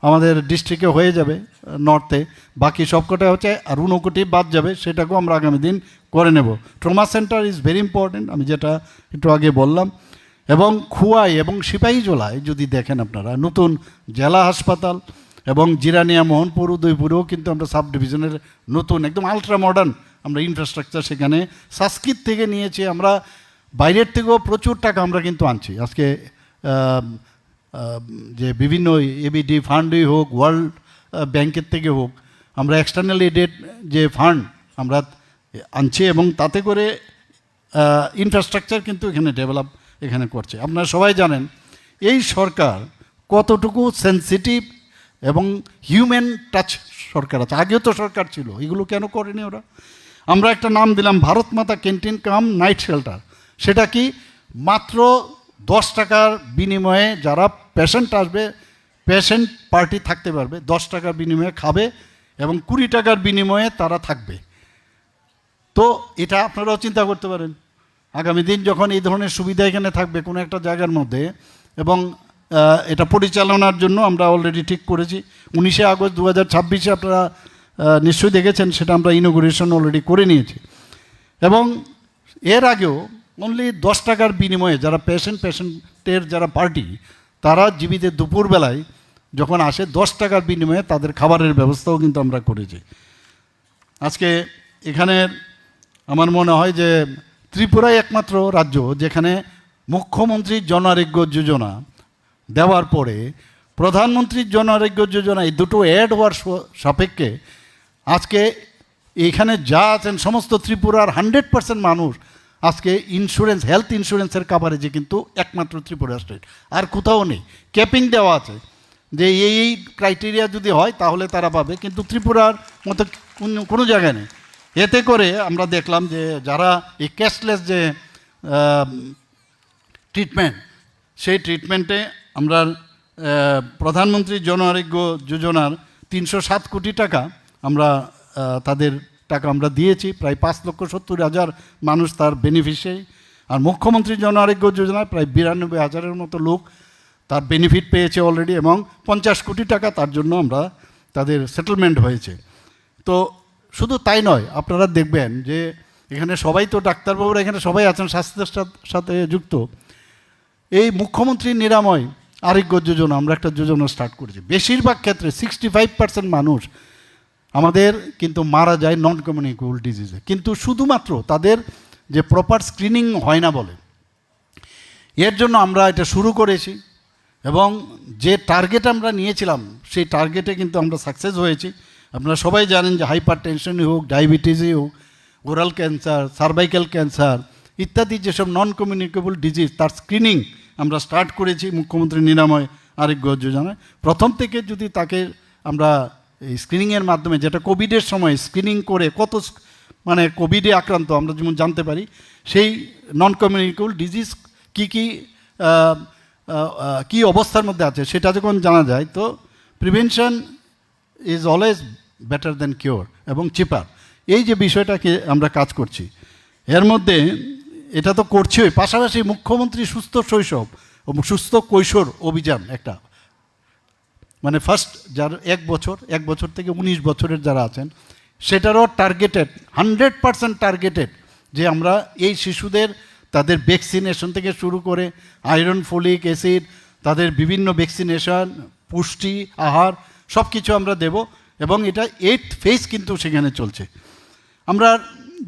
Speaker 1: আমাদের ডিস্ট্রিক্টে হয়ে যাবে নর্থে, বাকি সবকটা হচ্ছে আর 59 বাদ যাবে, সেটাকেও আমরা আগামী দিন করে নেব। Trauma centre is very important, আমি যেটা একটু আগে বললাম। এবং খুয়াই এবং সিপাহীজলায় যদি দেখেন আপনারা, নতুন জেলা হাসপাতাল, এবং জিরানিয়া, মোহনপুর, উদয়পুরেও কিন্তু আমরা সাব ডিভিশনের নতুন একদম আলট্রা মডার্ন আমরা ইনফ্রাস্ট্রাকচার সেখানে সংস্কৃত থেকে নিয়েছি। আমরা বাইরের থেকেও প্রচুর টাকা আমরা কিন্তু আনছি। আজকে যে বিভিন্ন এবিডি ফান্ডই হোক, ওয়ার্ল্ড ব্যাংকের থেকে হোক, আমরা এক্সটার্নাল এডেড যে ফান্ড আমরা আনছি, এবং তাতে করে ইনফ্রাস্ট্রাকচার কিন্তু এখানে ডেভেলপ এখানে করছে। আপনারা সবাই জানেন এই সরকার কতটুকু সেন্সিটিভ এবং হিউম্যান টাচ সরকার আছে। আগেও তো সরকার ছিল, এগুলো কেন করেনি ওরা? আমরা একটা নাম দিলাম ভারত মাতা ক্যান্টিন কাম নাইট শেল্টার। সেটা কি? মাত্র 10 টাকার বিনিময়ে যারা পেশেন্ট আসবে, পেশেন্ট পার্টি থাকতে পারবে, 10 টাকার বিনিময়ে খাবে, এবং 20 টাকার বিনিময়ে তারা থাকবে। তো এটা আপনারাও চিন্তা করতে পারেন, আগামী দিন যখন এই ধরনের সুবিধা এখানে থাকবে কোনো একটা জায়গার মধ্যে। এবং এটা পরিচালনার জন্য আমরা অলরেডি ঠিক করেছি 19 আগস্ট 2026 আপনারা নিশ্চয়ই দেখেছেন, সেটা আমরা ইনোগ্রেশন অলরেডি করে নিয়েছি। এবং এর আগেও অনলি 10 টাকার বিনিময়ে যারা পেশেন্টের যারা পার্টি, তারা জীবিতের দুপুরবেলায় যখন আসে 10 টাকার বিনিময়ে তাদের খাবারের ব্যবস্থাও কিন্তু আমরা করেছি। আজকে এখানে আমার মনে হয় যে ত্রিপুরাই একমাত্র রাজ্য যেখানে মুখ্যমন্ত্রীর জন আরোগ্য যোজনা দেওয়ার পরে প্রধানমন্ত্রীর জন আরোগ্য যোজনা, এই দুটো অ্যাড হওয়ার সাপেক্ষে আজকে এখানে যা আছেন সমস্ত ত্রিপুরার 100% মানুষ আজকে ইন্স্যুরেন্স, হেলথ ইন্স্যুরেন্সের কাভারেজে কিন্তু একমাত্র ত্রিপুরা স্টেট, আর কোথাও নেই। ক্যাপিং দেওয়া আছে যে এই ক্রাইটেরিয়া যদি হয় তাহলে তারা পাবে, কিন্তু ত্রিপুরার মতো কোনো জায়গায় নেই। এতে করে আমরা দেখলাম যে যারা এই ক্যাশলেস যে ট্রিটমেন্ট, সেই ট্রিটমেন্টে আমরা প্রধানমন্ত্রী জন আরোগ্য যোজনার 307 কোটি টাকা আমরা তাদের টাকা আমরা দিয়েছি। প্রায় 5,70,000 মানুষ তার বেনিফিশিয়ারি। আর মুখ্যমন্ত্রী জন আরোগ্য যোজনায় প্রায় 92,000-এর মতো লোক তার বেনিফিট পেয়েছে অলরেডি, এবং 50 কোটি টাকা তার জন্য আমরা তাদের সেটেলমেন্ট হয়েছে। তো শুধু তাই নয়, আপনারা দেখবেন যে এখানে সবাই তো ডাক্তারবাবুরা এখানে সবাই আছেন স্বাস্থ্যের সাথে যুক্ত। এই মুখ্যমন্ত্রী নিরাময় আরোগ্য যোজনা আমরা একটা যোজনা স্টার্ট করেছি। বেশিরভাগ ক্ষেত্রে 65% মানুষ আমাদের কিন্তু মারা যায় নন কমিউনিকেবল ডিজিজে, কিন্তু শুধুমাত্র তাদের যে প্রপার স্ক্রিনিং হয় না বলে। এর জন্য আমরা এটা শুরু করেছি, এবং যে টার্গেট আমরা নিয়েছিলাম সেই টার্গেটে কিন্তু আমরা সাকসেস হয়েছি। আপনারা সবাই জানেন যে হাইপার টেনশনই হোক, ডায়াবেটিসই হোক, ওরাল ক্যান্সার, সার্ভাইকাল ক্যান্সার ইত্যাদি যেসব নন কমিউনিকেবল ডিজিজ, তার স্ক্রিনিং আমরা স্টার্ট করেছি মুখ্যমন্ত্রী নিরাময় আরোগ্য যোজনায়। প্রথম থেকে যদি তাকে আমরা এই স্ক্রিনিংয়ের মাধ্যমে, যেটা কোভিডের সময় স্ক্রিনিং করে কত মানে কোভিডে আক্রান্ত আমরা যেমন জানতে পারি, সেই নন কমিউনিকেবল ডিজিজ কী অবস্থার মধ্যে আছে সেটা যখন জানা যায়, তো prevention is always better than cure এবং চিপার। এই যে বিষয়টাকে আমরা কাজ করছি, এর মধ্যে এটা তো করছেই, পাশাপাশি মুখ্যমন্ত্রী সুস্থ শৈশব ও সুস্থ কৈশোর অভিযান একটা, মানে ফার্স্ট যার 1 বছর থেকে 19 বছরের যারা আছেন, সেটারও টার্গেটেড 100% টার্গেটেড যে আমরা এই শিশুদের তাদের ভ্যাকসিনেশন থেকে শুরু করে আয়রন, ফলিক অ্যাসিড, তাদের বিভিন্ন ভ্যাকসিনেশন, পুষ্টি আহার সব কিছু আমরা দেব। এবং এটা 8th ফেজ কিন্তু সেখানে চলছে। আমরা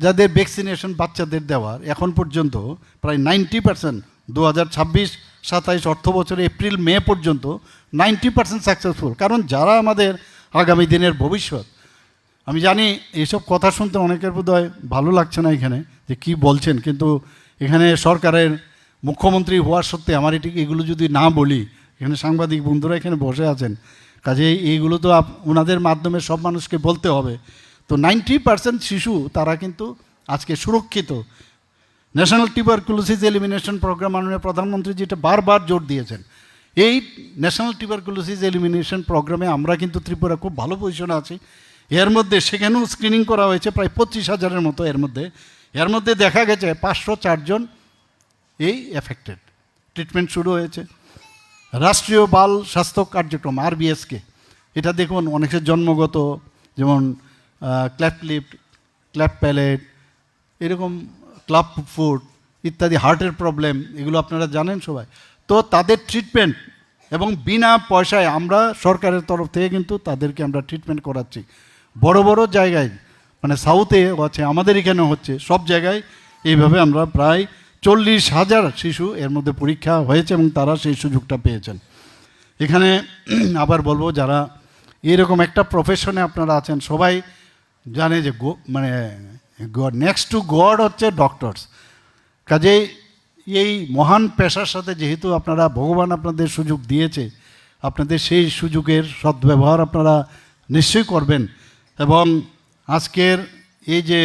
Speaker 1: যাদের ভ্যাকসিনেশন বাচ্চাদের দেওয়ার এখন পর্যন্ত প্রায় 90%, 2026-27 অর্থ বছরে এপ্রিল মে পর্যন্ত 90% সাকসেসফুল। কারণ যারা আমাদের আগামী দিনের ভবিষ্যৎ, আমি জানি এইসব কথা শুনতে অনেকের বোধহয় ভালো লাগছে না এখানে, যে কি বলছেন, কিন্তু এখানে সরকারের মুখ্যমন্ত্রী হওয়ার সত্ত্বে আমার এগুলো যদি না বলি, এখানে সাংবাদিক বন্ধুরা এখানে বসে আছেন, কাজেই এইগুলো তো ওনাদের মাধ্যমে সব মানুষকে বলতে হবে। তো 90% শিশু তারা কিন্তু আজকে সুরক্ষিত। ন্যাশনাল টিউবারকুলোসিস এলিমিনেশন প্রোগ্রাম মাননীয় প্রধানমন্ত্রী যেটা বারবার জোর দিয়েছেন, এই ন্যাশনাল টিউবারকুলোসিস এলিমিনেশন প্রোগ্রামে আমরা কিন্তু ত্রিপুরা খুব ভালো পজিশনে আছি। এর মধ্যে সেখানেও স্ক্রিনিং করা হয়েছে প্রায় 25,000-এর মতো। এর মধ্যে দেখা গেছে 504 জন এই এফেক্টেড, ট্রিটমেন্ট শুরু হয়েছে। রাষ্ট্রীয় বাল স্বাস্থ্য কার্যক্রম RBSK, এটা দেখুন অনেকের জন্মগত, যেমন ক্ল্যাপ লিপ, ক্ল্যাপ প্যালেট, এরকম ক্লাব ফুড ইত্যাদি, হার্টের প্রবলেম, এগুলো আপনারা জানেন সবাই। তো তাদের ট্রিটমেন্ট এবং বিনা পয়সায় আমরা সরকারের তরফ থেকে কিন্তু তাদেরকে আমরা ট্রিটমেন্ট করাচ্ছি। বড় বড় জায়গায়, মানে সাউথে হচ্ছে, আমাদের এখানেও হচ্ছে, সব জায়গায় এইভাবে আমরা প্রায় 40,000 শিশু এর মধ্যে পরীক্ষা হয়েছে এবং তারা সেই সুযোগটা পেয়েছেন। এখানে আবার বলবো, যারা এরকম একটা প্রফেশনে আপনারা আছেন, সবাই জানে যে মানে নেক্সট টু গড হচ্ছে ডক্টরস। কাজেই এই মহান পেশার সাথে যেহেতু আপনারা, ভগবান আপনাদের সুযোগ দিয়েছে, আপনাদের সেই সুযোগের সদ্ব্যবহার আপনারা নিশ্চয়ই করবেন। এবং আজকের এই যে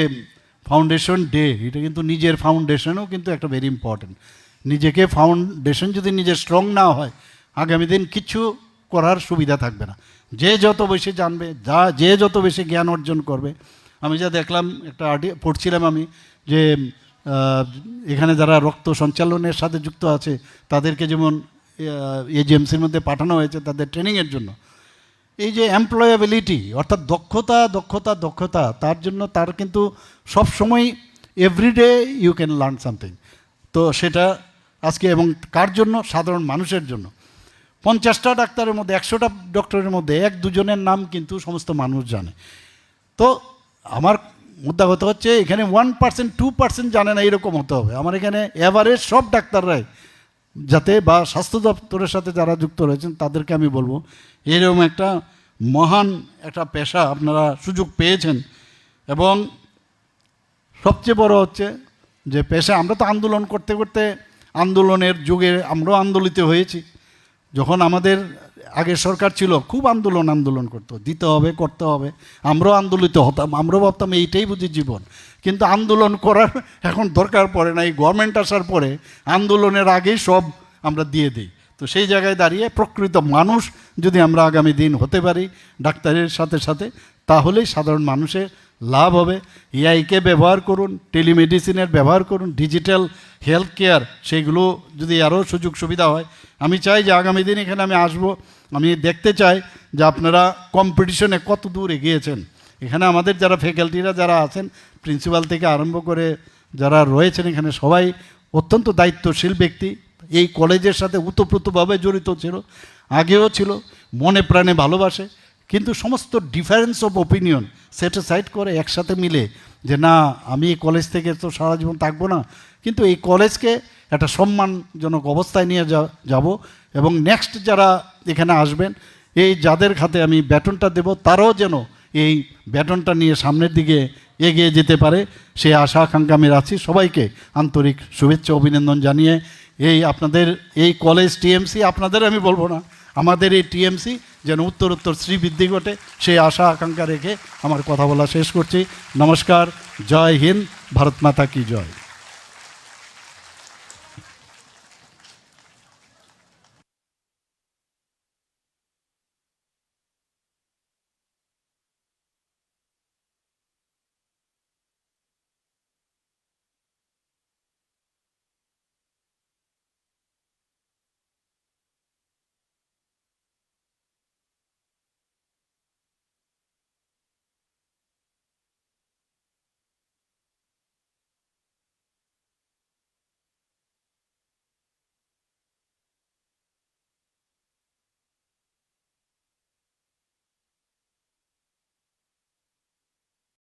Speaker 1: ফাউন্ডেশন ডে, এটা কিন্তু নিজের ফাউন্ডেশনও কিন্তু একটা ভেরি ইম্পর্ট্যান্ট। নিজেকে ফাউন্ডেশন যদি নিজের স্ট্রং না হয়, আগামী দিন কিছু করার সুবিধা থাকবে না। যে যত বেশি জানবে, যে যত বেশি জ্ঞান অর্জন করবে। আমি যা দেখলাম, একটা পড়ছিলাম আমি, যে এখানে যারা রক্ত সঞ্চালনের সাথে যুক্ত আছে তাদেরকে যেমন AGMCর মধ্যে পাঠানো হয়েছে তাদের ট্রেনিংয়ের জন্য। এই যে এমপ্লয়াবিলিটি, অর্থাৎ দক্ষতা, তার জন্য তার কিন্তু সবসময় everyday you can learn something. তো সেটা আজকে, এবং কার জন্য? সাধারণ মানুষের জন্য। 50টা ডাক্তারের মধ্যে, 100টা ডক্টরের মধ্যে 1-2 জনের নাম কিন্তু সমস্ত মানুষ জানে। তো আমার মুদ্রা কথা হচ্ছে, এখানে 1%, 2% জানে না, এরকম হতে হবে। আমার এখানে এভারেজ সব ডাক্তাররাই যাতে, বা স্বাস্থ্য দপ্তরের সাথে যারা যুক্ত রয়েছেন তাদেরকে আমি বলবো, এরকম একটা মহান একটা পেশা আপনারা সুযোগ পেয়েছেন। এবং সবচেয়ে বড় হচ্ছে যে পেশা, আমরা তো আন্দোলন করতে করতে, আন্দোলনের যুগে আমরাও আন্দোলিত হয়েছি। যখন আমাদের আগের সরকার ছিল, খুব আন্দোলন করতো, দিতে হবে, করতে হবে, আমরাও আন্দোলিত হতাম, আমরাও ভাবতাম এইটাই বুঝি জীবন। কিন্তু আন্দোলন করার এখন দরকার পড়ে না, এই গভর্নমেন্ট আসার পরে আন্দোলনের আগেই সব আমরা দিয়ে দিই। তো সেই জায়গায় দাঁড়িয়ে প্রকৃত মানুষ যদি আমরা আগামী দিন হতে পারি ডাক্তারের সাথে সাথে, তাহলেই সাধারণ মানুষের লাভ হবে। এআইকে ব্যবহার করুন, টেলিমেডিসিনের ব্যবহার করুন, ডিজিটাল হেলথ কেয়ার, সেইগুলো যদি আরও সুযোগ সুবিধা হয়। আমি চাই যে আগামী দিন এখানে আমি আসবো, আমি দেখতে চাই যে আপনারা কম্পিটিশনে কত দূর এগিয়েছেন। এখানে আমাদের যারা ফ্যাকাল্টিরা যারা আছেন, প্রিন্সিপাল থেকে আরম্ভ করে যারা রয়েছেন এখানে, সবাই অত্যন্ত দায়িত্বশীল ব্যক্তি। এই কলেজের সাথে ওতপ্রোতভাবে জড়িত ছিল, আগেও ছিল, মনে প্রাণে ভালোবাসে। কিন্তু সমস্ত ডিফারেন্স অফ ওপিনিয়ন সেটা সাইড করে একসাথে মিলে, যে না, আমি এই কলেজ থেকে তো সারা জীবন থাকবো না, কিন্তু এই কলেজকে একটা সম্মানজনক অবস্থায় নিয়ে যাব। এবং নেক্সট যারা এখানে আসবেন, এই যাদের হাতে আমি ব্যাটনটা দেব, তারাও যেন এই ব্যাটনটা নিয়ে সামনের দিকে এগিয়ে যেতে পারে, সেই আশা আকাঙ্ক্ষা আমি রাখছি। সবাইকে আন্তরিক শুভেচ্ছা অভিনন্দন জানিয়ে, এই আপনাদের এই কলেজ TMC, আপনাদের আমি বলবো না, আমাদের এই TMC যেন উত্তরোত্তর শ্রীবৃদ্ধি ঘটে, সেই আশা আকাঙ্ক্ষা রেখে আমার কথা বলা শেষ করছি। নমস্কার, জয় হিন্দ, ভারত মাতা কি জয়।